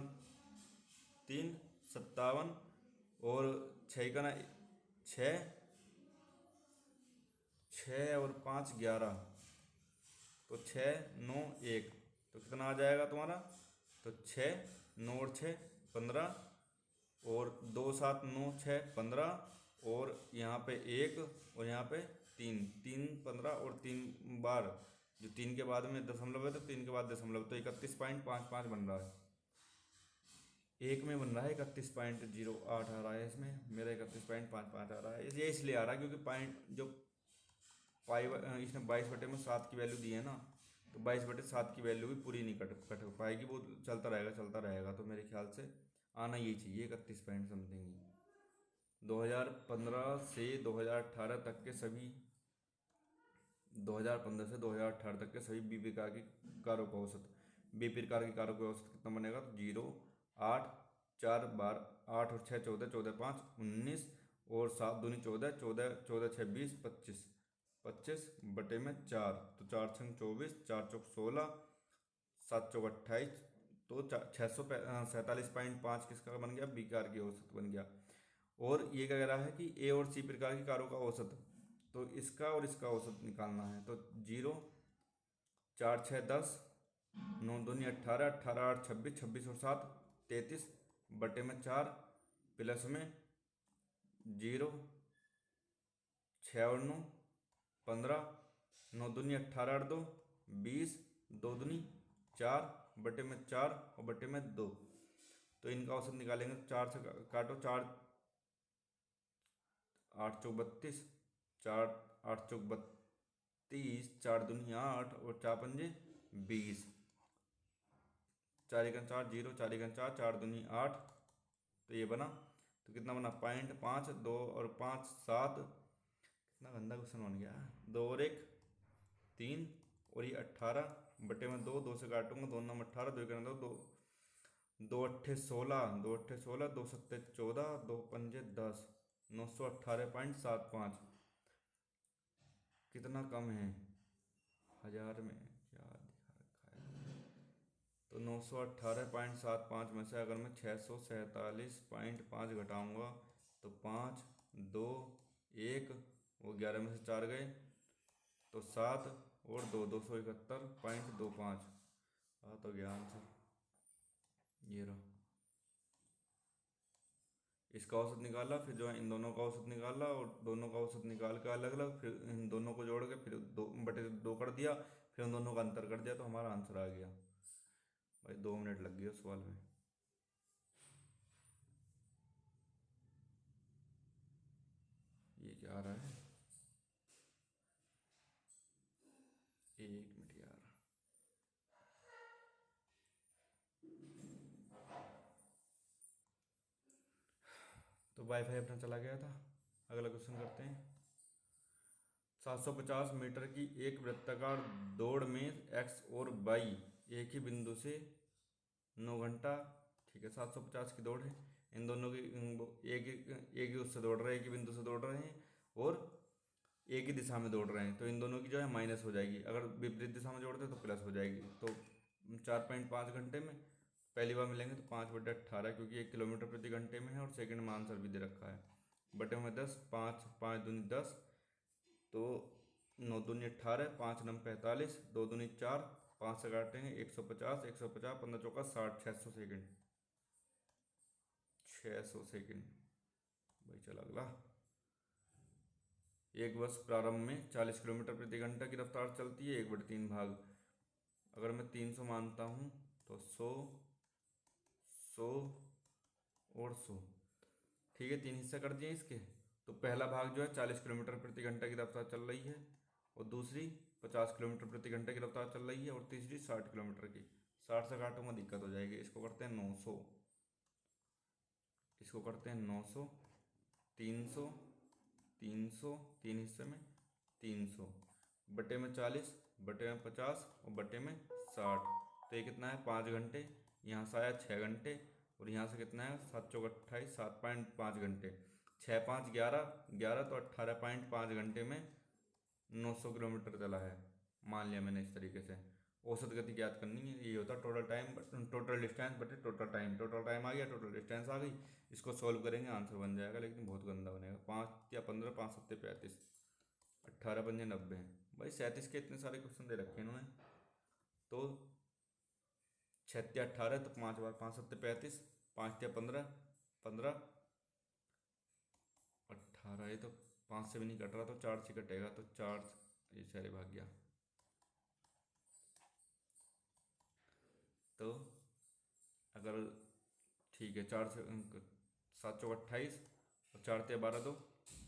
3 57, और 6 का ना 6, 6 और 5 11, तो 6 9 1, तो कितना आ जाएगा तुम्हारा, तो 6 9 और 6 15, और 2 7 9 6 15, और यहाँ पे 1 और यहाँ पे 3 3 15, और 3 बार जो 3 के बाद में दशमलव है तो 3 के बाद दशमलव, तो 31.55 बन रहा है, एक में बन रहा है 31.08 आ रहा है, इसमें मेरा 31.55 आ रहा है। ये इसलिए आ रहा है क्योंकि पॉइंट जो पाई इसने 22/7 की वैल्यू दी है ना, तो 22/7 की वैल्यू भी पूरी नहीं कट हो पाएगी, वो चलता रहेगा, तो मेरे ख्याल से आना यही चाहिए 31 पॉइंट समथिंग। 2015 से 2018 तक के सभी 2015 से 2018 तक के सभी बी प्रकार की कारों का औसत, बी प्रकार की कारों का औसत कितना बनेगा, तो 0 8 4 12 8 और 6 14, 14 5 19, और 7 दूनी 14, 14 14 6 20 25, 25 बटे में 4, तो 4 6 24, 4 चौक 16, 7 चौक 28, तो 647.5 किसका बन गया, बी कार की औसत बन गया। और ये क्या कह रहा है कि ए और सी प्रकार की कारों का औसत, तो इसका और इसका औसत निकालना है, तो 0 4 6 10, 9 दूनी 18, 18 8 26, 26 और 7 33 बटे में 4, प्लस में 0 छः और नौ 15, 9 दूनी 18 और 2 20, 2 दूनी 4 बटे में 4 और बटे में 2। तो इनका औसत निकालेंगे तो 4 से काटो, 4 8 चौक 32, 4 8 चौक 32, 4 दूनी 8 और 4 पंजे 20, 4 एकन 4 0, 4 एकन 4, 4 दूनी 8। तो ये बना, तो कितना बना 0.5, 2 और 5 7, कितना गंदा क्वेश्चन बन गया। 2 और 1 3 और ये 18 बटे में 2, 2 से काटूंगा, 2 9 18, 2 करना 2 2 अट्ठे 16, 2 अट्ठे 16, 2 सत्ते 14, 2 पंजे 10, 918.75। कितना कम है हजार में, क्या दिखा रखा है। तो 918.75 में से अगर मैं 647.5 घटाऊंगा तो 5 2 1, वो 11 में से 4 गए तो 7 और 2 271.25 तो गया आंसर। ये रहा, इसका औसत निकाला, फिर जो है इन दोनों का औसत निकाला और दोनों का औसत निकाल के अलग अलग, फिर इन दोनों को जोड़ के फिर 2/2 कर दिया, फिर उन दोनों का अंतर कर दिया, तो हमारा आंसर आ गया। भाई 2 मिनट लग गए उस सवाल में। ये क्या आ रहा है, 1 मिनट यार। तो वाईफाई अपना चला गया था। अगला क्वेश्चन करते हैं। 750 मीटर की एक वृत्ताकार दौड़ में एक्स और वाई एक ही बिंदु से 9 घंटा, ठीक है 750 की दौड़ है, इन दोनों की एक ही उससे दौड़ रहे हैं, एक ही बिंदु से दौड़ रहे हैं और एक ही दिशा में दौड़ रहे हैं, तो इन दोनों की जो है माइनस हो जाएगी। अगर विपरीत दिशा में जोड़ते हैं तो प्लस हो जाएगी। तो 4.5 घंटे में पहली बार मिलेंगे तो 5/18, क्योंकि 1 किलोमीटर प्रति घंटे में है और सेकंड में आंसर भी दे रखा है। बटे में 10, 5 5 दूनी 10, तो 9 दूनी 18, 5 9 45, 2 दूनी 4, 5 से काटेंगे 150, 150 15 चौका 60, 600 सेकेंड, 600 सेकेंड। भाई चला अगला। एक बस प्रारंभ में 40 किलोमीटर प्रति घंटा की रफ्तार चलती है, 1/3 भाग। अगर मैं 300 मानता हूँ तो 100 100 और 100, ठीक है 3 हिस्सा कर दिए इसके। तो पहला भाग जो है 40 किलोमीटर प्रति घंटा की रफ्तार चल रही है, और दूसरी 50 किलोमीटर प्रति घंटे की रफ्तार चल रही है, और तीसरी 60 किलोमीटर की। 60 से काटूंगा दिक्कत हो जाएगी। इसको करते हैं 900, इसको करते हैं 900, 300 300, 3 हिस्से में 300, बटे में 40, बटे में 50 और बटे में 60। तो ये कितना है 5 घंटे, यहाँ से आया 6 घंटे, और यहाँ से कितना है 7 चौक 28, 7.5 घंटे। 6 5 11, 11 तो 18.5 घंटे में 900 किलोमीटर चला है। मान लिया मैंने इस तरीके से। औसत गति ज्ञात करनी है, ये होता है टोटल टाइम, टोटल डिस्टेंस बटे टोटल टाइम। टोटल टाइम आ गया, टोटल डिस्टेंस आ गई, इसको सॉल्व करेंगे आंसर बन जाएगा, लेकिन बहुत गंदा बनेगा। 5 या 15, 5 7 35, 18 पंजे 90। भाई 37 के इतने सारे क्वेश्चन दे रखे हैं इन्होंने। तो 6 18, तो 5 बार 5 7 35, 5 15 15 18, ये तो 5 से भी नहीं कट रहा, तो 4 से कटेगा, तो 4 ये सारे भाग गया। तो अगर ठीक है 4 से 7 चौक 28 और 4 ते 12 2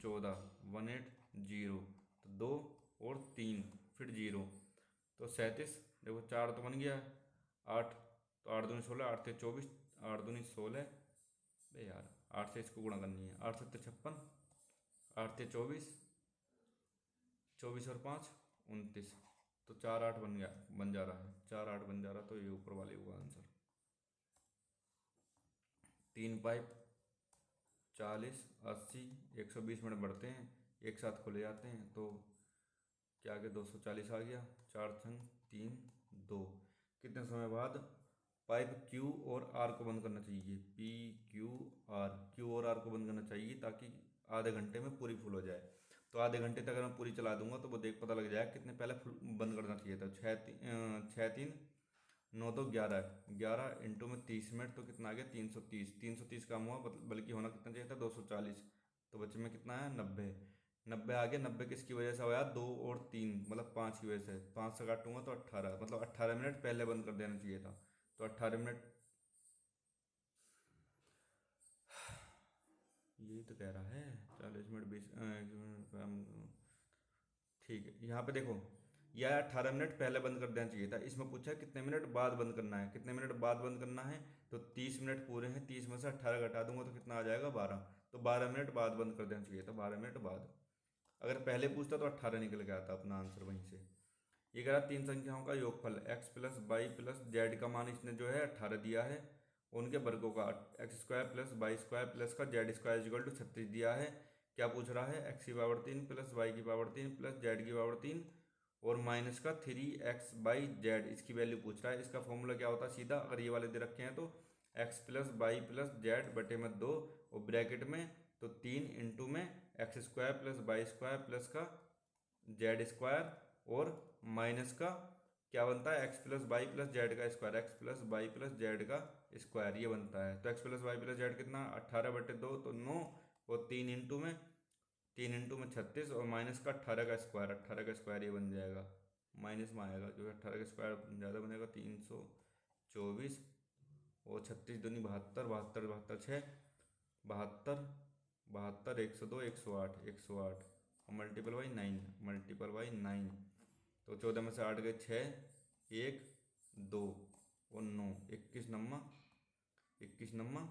14, 180, तो 2 और 3 फिर 0, तो 37। देखो 4 तो बन गया, 8 तो 8 दूनी 16, 8 ते 24, 8 दूनी 16। बे यार 8 से इसको गुणा करनी है, 8 7 56, 8 ते 24, 24 और 5 29, तो 4 8 बन गया, बन जा रहा है 4 8 बन जा रहा, तो ये ऊपर वाले हुआ आंसर। 3 पाइप 40 80 120 मिनट बढ़ते हैं, एक साथ खुले जाते हैं, तो क्या आगे 240 आ गया। 4 छंग 3 2। कितने समय बाद पाइप क्यू और आर को बंद करना चाहिए? पी क्यू आर, क्यू और आर को बंद करना चाहिए ताकि आधे घंटे में पूरी फुल हो जाए। तो आधे घंटे तक अगर मैं पूरी चला दूंगा तो वो देख पता लग जाएगा कितने पहले फुल बंद करना चाहिए था। 6 3 9 2 11, 11 इंटू में 30 मिनट, तो कितना आ गया 330। 330 कम हुआ, बल्कि होना कितना चाहिए था 240, तो बच्चे में कितना है 90। 90 आ गया, 90 किसकी वजह से आया, 2 और 3 मतलब 5 की वजह से, 5 से काटूंगा तो 18, मतलब 18 मिनट पहले बंद कर देना चाहिए था। तो 18 मिनट, यही तो कह रहा है 40 मिनट 20 ठीक है। यहाँ पे देखो, यह 18 मिनट पहले बंद कर देना चाहिए था, इसमें पूछा है कितने मिनट बाद बंद करना है, कितने मिनट बाद बंद करना है। तो 30 मिनट पूरे हैं, 30 में से 18 घटा दूंगा तो कितना आ जाएगा, 12। तो 12 मिनट बाद बंद कर देना चाहिए था, 12 मिनट बाद। अगर पहले पूछता तो 18 निकल गया था अपना आंसर वहीं से। ये कह रहा तीन संख्याओं का योगफल X plus Y plus Z का मान इसने जो है 18 दिया है, उनके वर्गों का x square plus y square plus का जेड स्क्वायर इक्वल टू 36 दिया है। क्या पूछ रहा है, एक्स की पावर 3 प्लस वाई की पावर 3 प्लस जेड की पावर 3 और माइनस का 3x/z, इसकी वैल्यू पूछ रहा है। इसका फॉर्मूला क्या होता है सीधा, अगर ये वाले दे रखे हैं तो x plus Y plus z बटे में 2 और ब्रैकेट में तो 3 में x square plus y square plus का जेड स्क्वायर और माइनस का क्या बनता है, x plus Y plus Z का square, x plus Y plus Z का स्क्वायर ये बनता है। तो x plus Y plus z कितना, 18/2 तो 9 और 3 इंटू में 36 और माइनस का 18 का स्क्वायर, 18 का स्क्वायर ये बन जाएगा, माइनस में आएगा क्योंकि 18 का स्क्वायर ज़्यादा बनेगा, 324 और 36 दूनी 72, 72 72 6 72 72 102 108 108 और मल्टीपल बाई 9 तो 14 में से 8 गए 6 1 2 और 9, 21 नम्मा 189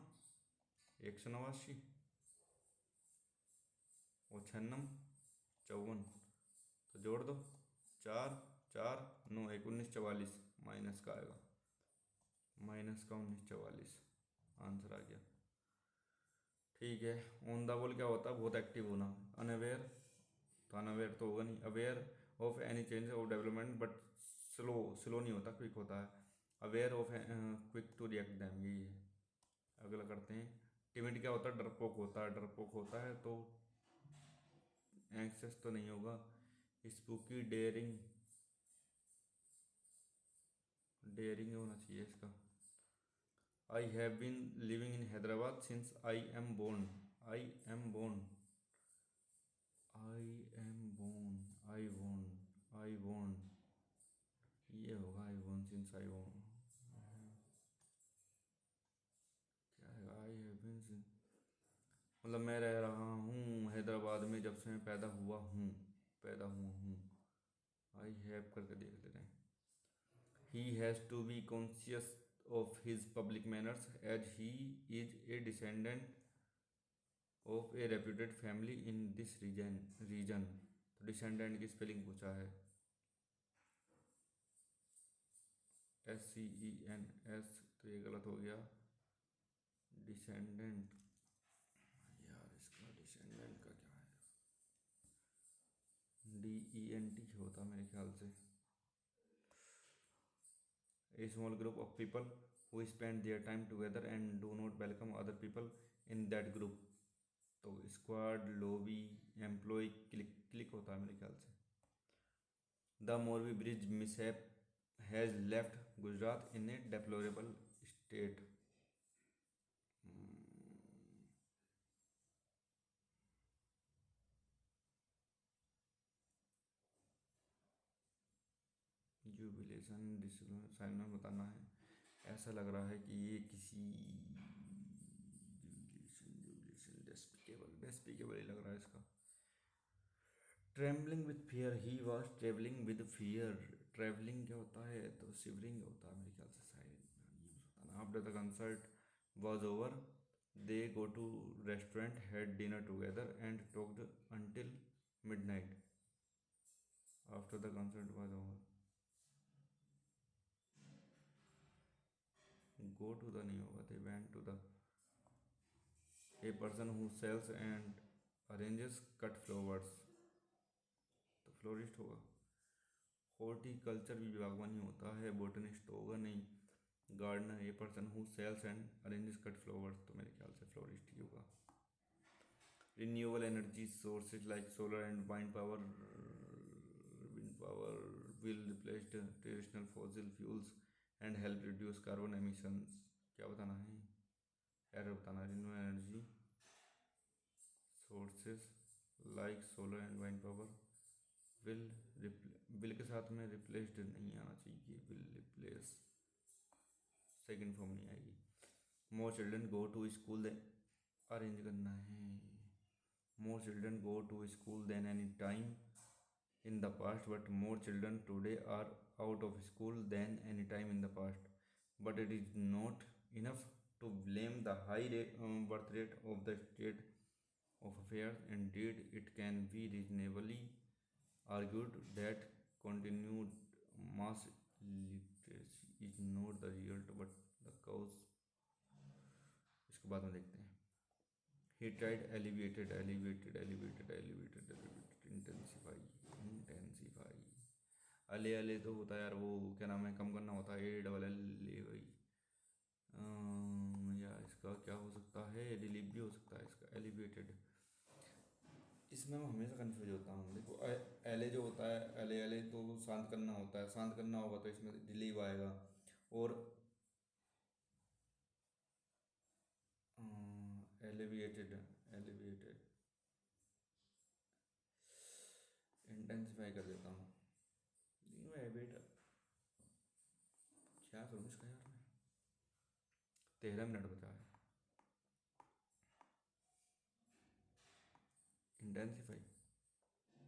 और 6 नम 54, तो जोड़ दो 4 4 9 1 1944 माइनस का आएगा, माइनस का 1944 आंसर आ गया। ठीक है। ऑन द बॉल क्या होता है, बहुत एक्टिव होना। अनअवेयर, तो अनअवेयर तो होगा नहीं। Aware of any change of development but slow, slow नहीं होता, क्विक होता है। Aware of quick to react them, यही है। अगला करते हैं। टिमिड क्या होता है, डरपोक होता है, डरपोक होता है तो एंक्सियस तो नहीं होगा। स्पूकी डेयरिंग, डेयरिंग होना चाहिए इसका। I have been living in Hyderabad since I am born, I am born, I am born, I born ये होगा, I born since I born, क्या है, आई हैव बीन सिंस मतलब मैं रह रहा हूँ हैदराबाद में जब से मैं पैदा हुआ हूँ, पैदा हुआ हूँ। आई हैव करके देख लेते हैं। He has to be conscious of his public manners as he is a descendant of a reputed family in this region. तो डिसेंडेंट की स्पेलिंग पूछा है, SCENS, तो ये गलत हो गया। डिसेंडेंट, यार इसका डिसेंडेंट का क्या है, DENT होता मेरे ख्याल से। A small group of people who spend their time together and do not welcome other people in that group, तो squad, lobby, employ, click, click होता है मेरे ख्याल से। The Morbi bridge mishap has left Gujarat in a deplorable state. Jubilation discipline बताना है। ऐसा लग रहा है कि ये किसी जुबिलेशन, जुबिलेशन डेस्पिकेबल, डेस्पिकेबल ही लग रहा है इसका। Travelling with fear, he was travelling with fear. Travelling क्या होता है, तो शिवरिंग होता है मेरे ख्याल से, शायद। After the concert was over they go to restaurant, had dinner together and talked until midnight. After the concert was over, go to the नहीं होगा, they went to the. A person who sells and arranges cut flowers, तो florist होगा। Horticulture भी बागवानी होता है, botanist तो होगा नहीं। Gardener, a person who sells and arranges cut flowers, तो मेरे ख्याल से फ्लोरिस्ट ही होगा। Renewable energy sources like solar and wind power will replace the traditional fossil fuels and help reduce carbon emissions। क्या बताना है, एरर बताना है। Renewable energy sources like solar and wind power will will के साथ में रिप्लेस्ड नहीं आना चाहिए, विल रिप्लेस सेकेंड फॉर्म नहीं आएगी। More children go to school than, arrange करना है। More children go to school than any time in the past, but more children today are out of school than any time in the past. But it is not enough to blame the high birth rate of the state of affairs. Indeed, it can be reasonably argued that continued mass literacy is not the result but the cause. इसको बाद में देखते हैं। He tried elevated, intensify। अले अले तो होता है यार, वो क्या नाम है, कम करना होता है, ए डबल एल ले गई। या इसका क्या हो सकता है, रिलीव भी हो सकता है इसका, एलिवेटेड। इसमें मैं हमेशा कंफ्यूज होता हूँ। देखो एले जो होता है, एले एले तो शांत करना होता है, शांत करना होगा तो इसमें रिलीव आएगा। और एलिवेटेड इंटेंसिफाई कर देता हूँ। बेटा क्या करूँ इसका यार मैं, 13 मिनट बचा है। इंटेंसिफाई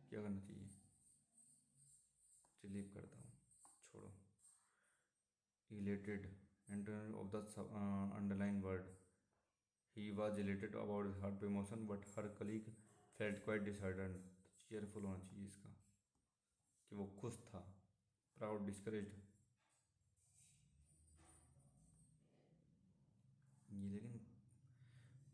क्या करना चाहिए, रिलीव करता हूँ, छोड़ो। elated enter of the underlined word, he was elated about his heart promotion but her colleague felt quite disheartened। cheerful होना चाहिए इसका, कि वो खुश था। proud discouraged, ये लेकिन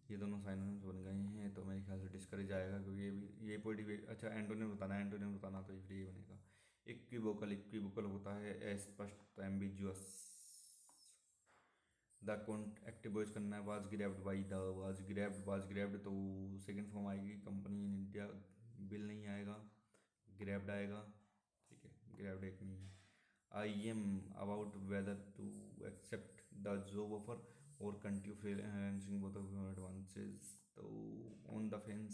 ये दोनों साइनोनिम्स बन गए हैं तो मेरे ख्याल से डिस्करेज आएगा, क्योंकि ये भी ये पॉजिटिव। अच्छा एंटोनिम बताना है, एंटोनिम बताना तो फिर ये बनेगा इक्विवोकल होता है अस्पष्ट, एम्बिजुअस। द कॉन्ट एक्टिव वॉइस करना है, was grabbed by the, was grabbed तो सेकंड फॉर्म आएगी, कंपनी इन इंडिया, बिल नहीं आएगा, ग्रैब्ड आएगा। ठीक है, ग्रैब्ड एक नहीं है। I am about whether to accept the job offer और continue freelancing both of advances, तो on the fence.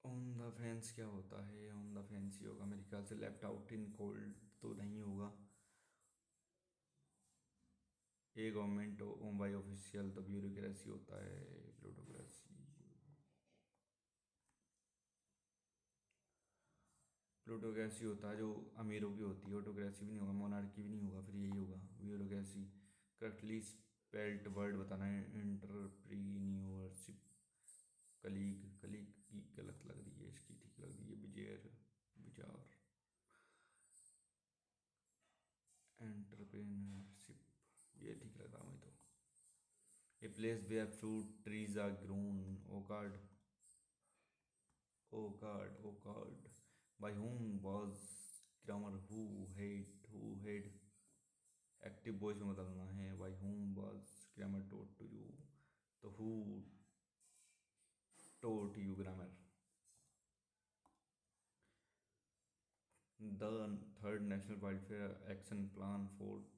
On the fence क्या होता है, ऑन द फेंस ही होगा मेरे ख्याल से। लेफ्ट आउट इन कोल्ड तो नहीं होगा। ए गवर्नमेंट बाई ऑफिशियल तो ब्यूरोक्रेसी होता है, प्लूटोक्रेसी। प्लूटोक्रेसी होता है जो अमीरों की होती है, ऑटोक्रेसी भी नहीं होगा, मोनार्की भी नहीं होगा, फिर यही होगा ब्यूरोक्रेसी। करेक्टली स्पेल्ट वर्ड बताना है, एंटरप्रीन्योरशिप। कलीग की गलत लग रही है, इसकी ठीक लग रही है, विचार। एंटरप्रेन्योरशिप ये ठीक लग रहा मुझे तो। A place where fruit trees are grown, orchard. By whom was grammar, who had active voice में बदलना है, by whom was grammar taught to you, तो who taught you grammar. The third national wildfire action plan for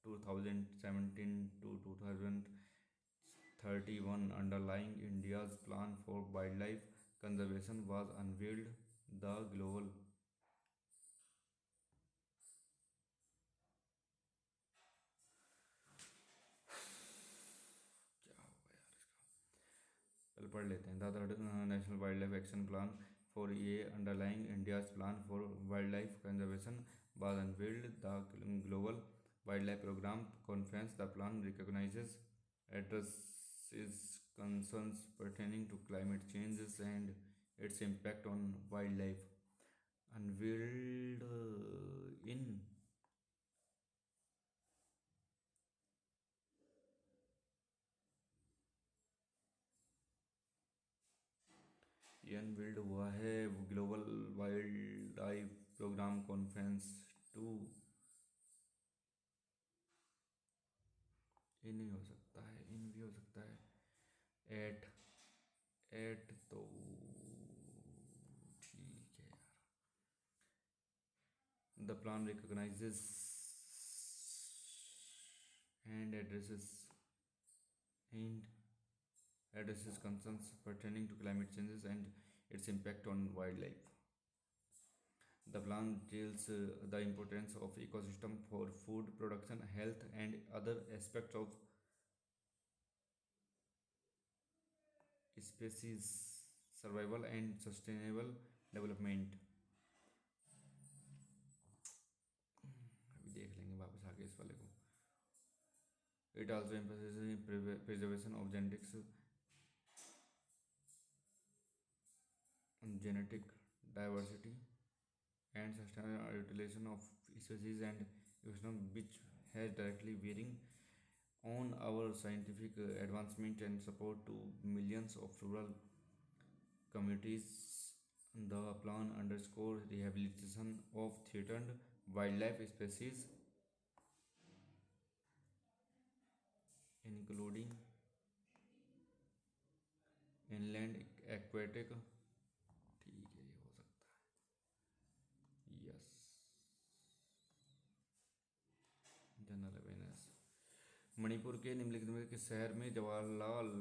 2017 to 2031 underlying India's plan for wildlife conservation was unveiled। The global क्या होगा यार इसका, पहले पढ़ लेते हैं। The third national wildlife action plan for ये underlining India's plan for wildlife conservation was unveiled. The global wildlife programme conference, the plan recognises addresses concerns pertaining to climate changes and its impact on wildlife। Unveiled in ये unveiled हुआ है global wildlife programme conference to. ये नहीं हो सकता है, इन भी हो सकता है। एट एट तो ठीक है यार। The plan recognises and addresses and addresses concerns pertaining to climate changes and its impact on wildlife. The plan details the importance of ecosystem for food production, health, and other aspects of species survival and sustainable development. अभी देख लेंगे वापस आगे इस वाले को. It also emphasizes preservation of genetic diversity and sustainable utilization of species and ecosystem, which has directly bearing on our scientific advancement and support to millions of rural communities. The plan underscores rehabilitation of threatened wildlife species, including inland, aquatic. ठीक है, ये हो सकता है. Yes. General awareness. Manipur के निम्नलिखित में किस शहर में जवाहरलाल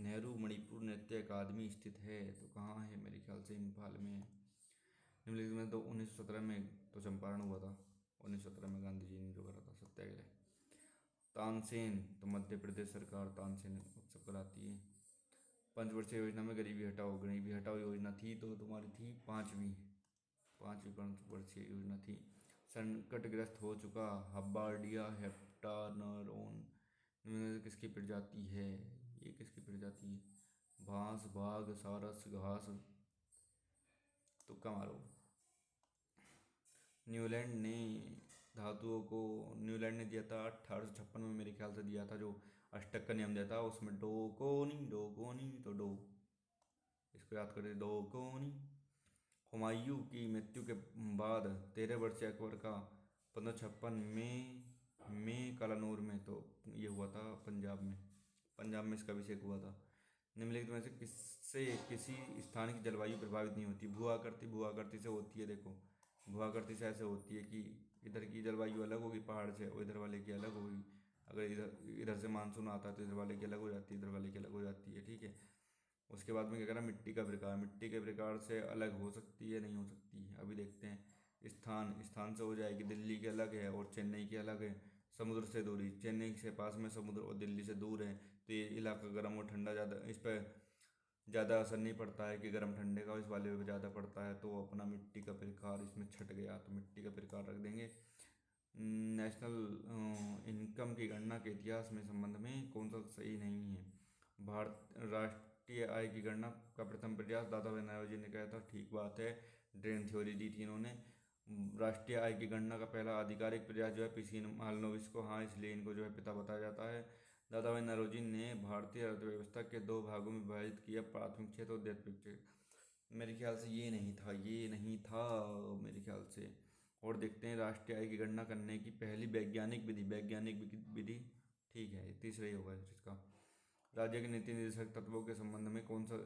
नेहरू मणिपुर नृत्य अकादमी स्थित है? तो कहाँ है? मेरे ख्याल से इम्फाल में है. निम्नलिखित में तो 1917 में तो चंपारण हुआ था. 1917 में गांधी जी ने जो करा था सत्याग्रह. तानसेन तो मध्य प्रदेश सरकार तानसेन उत्सव कराती है. पंचवर्षीय योजना में गरीबी हटाओ योजना थी तो तुम्हारी थी पांचवी पंचवर्षीय योजना थी. संकटग्रस्त हो चुका हब्बार्डिया हेप्टानरोन किसकी प्रजाति है? ये किसकी प्रजाति है? भांस, बाघ, सारस, घास. तुक्का मारो. न्यूलैंड ने दिया था 1856 में मेरे ख्याल से दिया था, जो अष्टक का नियम दिया था. उसमें डोकोनी तो डो, इसको याद कर दे. डोकोनी. हुमायूं की मृत्यु के बाद 13 वर्षीय अकबर का 1556 में कालानूर में तो ये हुआ था पंजाब में इसका अभिषेक हुआ था. निम्नलिखित में से किससे किसी स्थान की जलवायु प्रभावित नहीं होती? भू आकृति से होती है. देखो, भू आकृति से ऐसे होती है कि इधर की जलवायु अलग होगी पहाड़ से, और इधर वाले की अलग होगी. अगर इधर से मानसून आता है तो इधर वाले की अलग हो जाती है, इधर वाले की अलग हो जाती है. ठीक है. उसके बाद में क्या करा? मिट्टी के प्रकार से अलग हो सकती है, नहीं हो सकती है. अभी देखते हैं. स्थान से हो जाएगी. दिल्ली के अलग है और चेन्नई के अलग है. समुद्र से दूरी, चेन्नई से पास में समुद्र और दिल्ली से दूर है, तो ये इलाका गर्म और ठंडा ज़्यादा, इस पर ज़्यादा असर नहीं पड़ता है कि गर्म ठंडे का, इस वाले पे ज़्यादा पड़ता है. तो अपना मिट्टी का प्रकार इसमें छट गया, तो मिट्टी का प्रकार रख देंगे. नेशनल इनकम की गणना के इतिहास में संबंध में कौन सा सही नहीं है? भारत राष्ट्रीय आय की गणना का प्रथम प्रयास दादा भाई नौरोजी ने किया था. ठीक बात है. ड्रेन थ्योरी दी थी इन्होंने. राष्ट्रीय आय की गणना का पहला आधिकारिक प्रयास जो है पीसी मालनोविस को, हाँ, इसलिए इनको जो है पिता बताया जाता है. दादा भाई नौरोजी ने भारतीय अर्थव्यवस्था के 2 भागों में विभाजित किया, प्राथमिक क्षेत्र और औद्योगिक क्षेत्र. मेरे ख्याल से ये नहीं था मेरे ख्याल से. और देखते हैं राष्ट्रीय आय की गणना करने की पहली वैज्ञानिक विधि. ठीक है, तीसरा ही होगा इसका. राज्य के नीति निर्देशक तत्वों के संबंध में कौन सा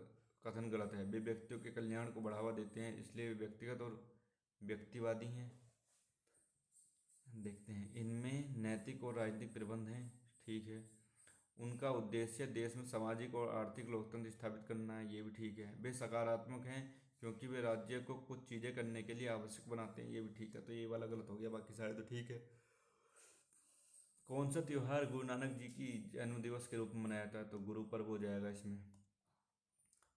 कथन गलत है? वे व्यक्तियों के कल्याण को बढ़ावा देते हैं, इसलिए वे व्यक्तिगत और व्यक्तिवादी हैं. देखते हैं. इनमें नैतिक और राजनीतिक प्रबंध हैं. ठीक है. उनका उद्देश्य देश में सामाजिक और आर्थिक लोकतंत्र स्थापित करना है. ये भी ठीक है. वे सकारात्मक हैं क्योंकि वे राज्य को कुछ चीज़ें करने के लिए आवश्यक बनाते हैं. ये भी ठीक है. तो ये वाला गलत हो गया, बाकी सारे तो ठीक है. कौन सा त्यौहार गुरु नानक जी की जन्म दिवस के रूप में मनाया जाता है? तो गुरु पर्व हो जाएगा इसमें.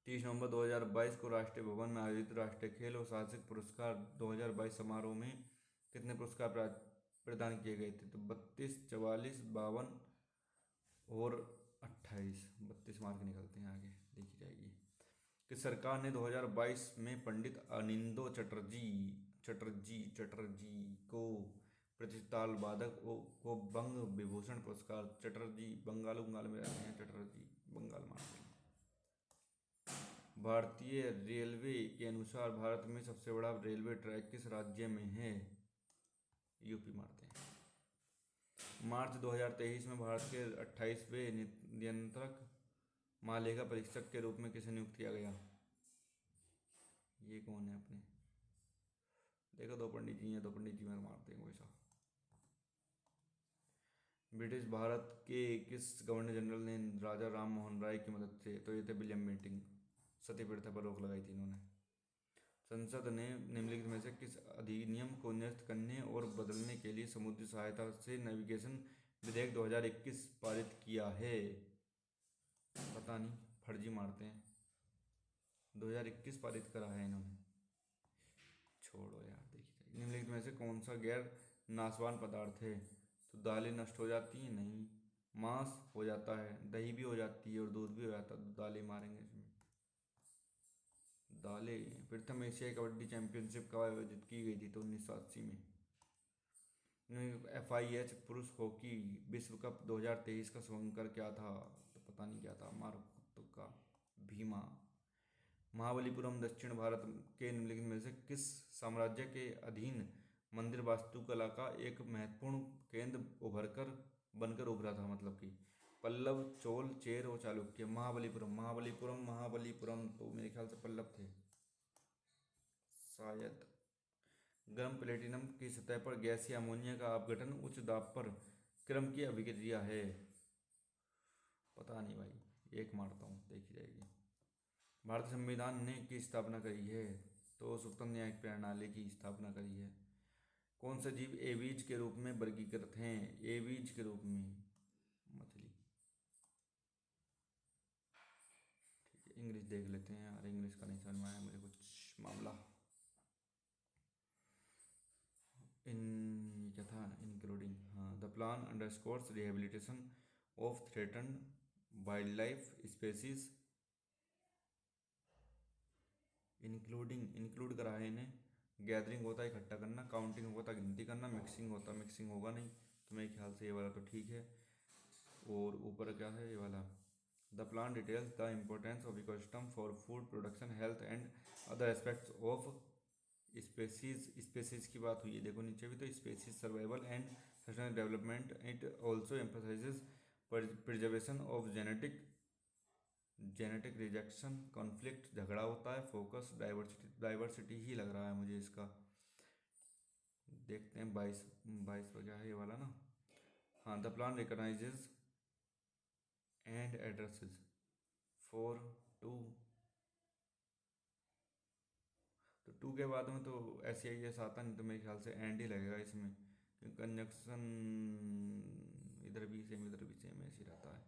30 नवंबर 2022 को राष्ट्रीय भवन में आयोजित राष्ट्रीय खेल और साहसिक पुरस्कार 2022 समारोह में कितने पुरस्कार प्रदान किए गए थे? तो 32, 44, 52 और 28. 32 मार्क निकलते हैं. आगे देखी जाएगी. कि सरकार ने 2022 में पंडित अनिंदो चटर्जी को प्रतिताल वादक को बंग विभूषण पुरस्कार. चटर्जी बंगाल में रहते हैं. चटर्जी बंगाल मानते हैं. भारतीय रेलवे के अनुसार भारत में सबसे बड़ा रेलवे ट्रैक किस राज्य में है? यूपी मारते हैं. मार्च 2023 में भारत के 28वें नियंत्रक महालेखा परीक्षक के रूप में किसे नियुक्त किया गया? ये कौन है अपने? देखो, 2 पंडित जी हैं. 2 पंडित जी में मारते हैं कोई सा. ब्रिटिश भारत के किस गवर्नर जनरल ने राजा राम मोहन राय की मदद से, तो ये थे विलियम बेंटिंक, सती प्रथा पर रोक लगाई थी इन्होंने। संसद ने निम्नलिखित में से किस अधिनियम को निरस्त करने और बदलने के लिए समुद्री सहायता से नेविगेशन विधेयक 2021 पारित किया है? पता नहीं, फर्जी मारते हैं। 2021 पारित करा है इन्होंने। छोड़ो यार, देखिए निम्नलिखित में से कौन सा गैर नाशवान पदार्थ है? तो दालें नष्ट हो जाती हैं, नहीं। मांस हो जाता है, दही भी हो जाती है और दूध भी हो जाता है, तो दालें मारेंगे इसमें। दालें। प्रथम एशियाई कबड्डी चैंपियनशिप कब आयोजित की गई थी? तो 1980 में। FIH पुरुष हॉकी विश्व कप 2023 का शुभंकर क्या था? तो पता नहीं क्या था, मारो तुक्का, भीमा। महाबलीपुरम दक्षिण भारत के निम्नलिखित में से किस साम्राज्य के अधीन मंदिर वास्तुकला का एक महत्वपूर्ण केंद्र उभरकर बनकर उभरा था? मतलब कि पल्लव, चोल, चेर और चालुक्य। महाबलीपुरम महाबलीपुरम महाबलीपुरम तो मेरे ख्याल से पल्लव थे शायद। गर्म प्लेटिनम की सतह पर गैसीय अमोनिया का अपघटन उच्च दाब पर क्रम की अभिक्रिया है? पता नहीं भाई, एक मारता हूँ, देखी जाएगी। भारतीय संविधान ने की स्थापना करी है? तो सुप्तम न्यायिक प्रणाली की स्थापना करी है। कौन सा जीव एबीज के रूप में वर्गीकृत हैं? एबीज के रूप में मछली। ठीक है, इंग्लिश देख लेते हैं यार, इंग्लिश का नहीं समझ में आया मुझे कुछ मामला। इन क्या था? इंक्लूडिंग, हाँ। The plan underscores rehabilitation of threatened wild life species. Including, include करा है इन्हें। गैदरिंग होता है इकट्ठा करना, काउंटिंग होता है गिनती करना, मिक्सिंग होता है, मिक्सिंग होगा नहीं, तो मेरे ख्याल से ये वाला तो ठीक है। और ऊपर क्या है ये वाला? The plan details the importance of ecosystem for food production health and other aspects of species. Species की बात हुई है, देखो नीचे भी तो, species survival and sustainable development. It also emphasises preservation of genetic rejection, conflict झगड़ा होता है, फोकस, डाइवर्सिटी। डाइवर्सिटी ही लग रहा है मुझे इसका। देखते हैं 22 22 पर क्या है ये वाला ना। हाँ, the plan recognises and addresses for to. तो टू के बाद में तो SEIS आता नहीं, तो मेरे ख्याल से एंड ही लगेगा इसमें, क्योंकि कंजक्शन इधर भी सेम इधर भी सेम ऐसे ही रहता है।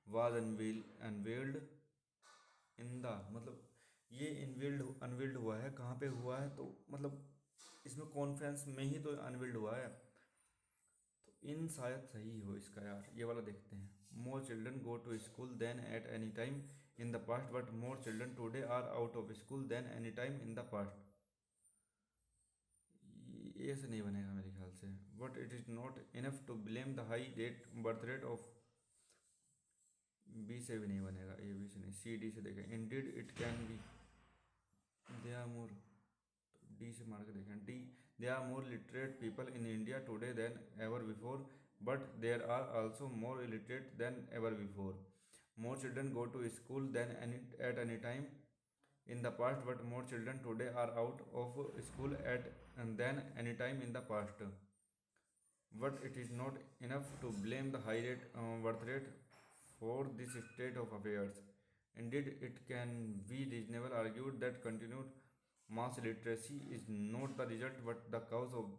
वाज अनवेल्ड इन द, मतलब ये इनवेल्ड अनवेल्ड हुआ है, कहाँ पे हुआ है? तो मतलब इसमें कॉन्फ्रेंस में ही तो अनवेल्ड हुआ है, तो इन शायद सही हो इसका यार। ये वाला देखते हैं। More children go to school than at any time in the past but more children today are out of school than any time in the past. ये से नहीं बनेगा मेरे ख्याल से। But it is not enough to blame the high rate birth rate of. B से भी नहीं बनेगा, ए बी से नहीं, सी डी से देखें। Indeed it can be, they are more, D से मार के देखें। D, they are more literate people in India today than ever before but there are also more illiterate than ever before. More children go to school than at any time in the past but more children today are out of school at and than any time in the past. But it is not enough to blame the high birth rate for this state of affairs. Indeed, it can be reasonably argued that continued mass literacy is not the result but the cause of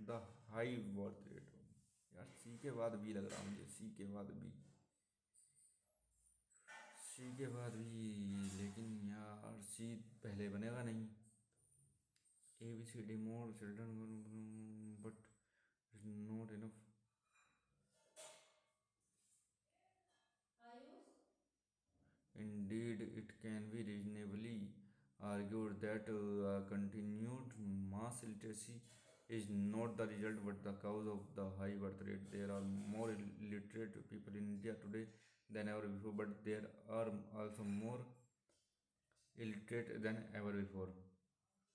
the high birth rate. यार सी के बाद B लग रहा मुझे, सी के बाद B, सी के बाद भी, लेकिन यार सी पहले बनेगा नहीं। A B C D more children but not enough. Indeed, it can be reasonably argued that continued mass literacy is not the result but the cause of the high birth rate. There are more illiterate people in India today than ever before, but there are also more illiterate than ever before.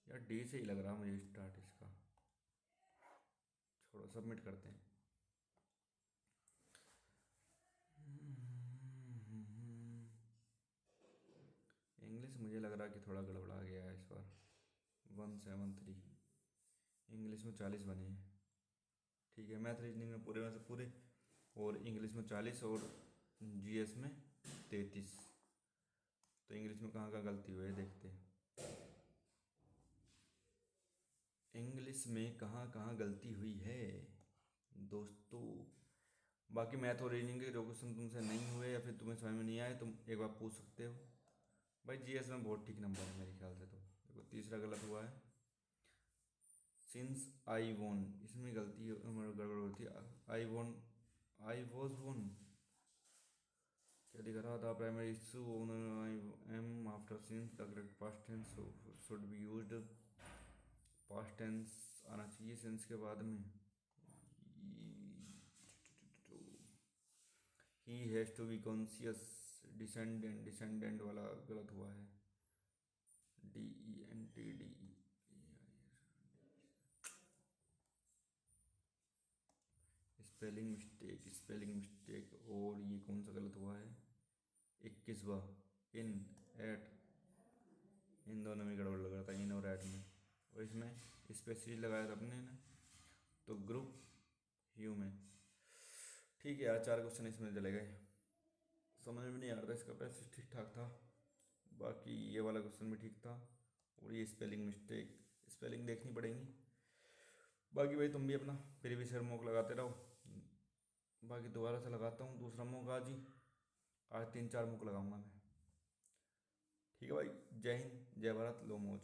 यार D से ही लग रहा मुझे start इसका। छोड़ो, submit करते हैं। English मुझे लग रहा है कि थोड़ा गड़बड़ा गया है इस बार। 173 इंग्लिश में 40 बने हैं। ठीक है, मैथ रीजनिंग में पूरे में से पूरे और इंग्लिश में 40 और जीएस में 33। तो इंग्लिश में कहाँ कहाँ गलती हुई है देखते हैं। इंग्लिश में कहाँ कहाँ गलती हुई है दोस्तों। बाकी मैथ और रीजनिंग के जो क्वेश्चन तुमसे नहीं हुए या फिर तुम्हें समझ में नहीं आए तुम एक बार पूछ सकते हो। भाई जीएस में बहुत ठीक नंबर है मेरे ख्याल से। तो देखो तीसरा गलत हुआ है, सिंस आई वोन, इसमें गलती गड़बड़ होती है। आई वोन, आई वॉज वोन क्या दिख रहा था, primary issue I am after since the correct past tense should be used. Past tense आना चाहिए सिंस के बाद में। He has to be conscious, descendant, descendant वाला गलत हुआ है, DENTD। Spelling mistake, spelling mistake. और ये कौन सा गलत हुआ है, 21वां, इन, एट, इन दोनों में गड़बड़ लग रहा था, इन और एट में। और इसमें स्पेशली लगाया था अपने ने, तो ग्रुप ह्यू में। ठीक है यार, 4 क्वेश्चन इसमें चले गए, समझ में नहीं आ रहा था, इसका पैसे ठीक ठाक था। बाकी ये वाला क्वेश्चन भी ठीक था। और ये स्पेलिंग मिस्टेक, स्पेलिंग देखनी पड़ेगी। बाकी भाई तुम भी अपना फिर भी सर मॉक लगाते रहो। बाकी दोबारा से लगाता हूँ दूसरा मॉक आज ही, आज 3-4 मॉक लगाऊंगा मैं। ठीक है भाई, जय हिंद, जय भारत, लो मौज।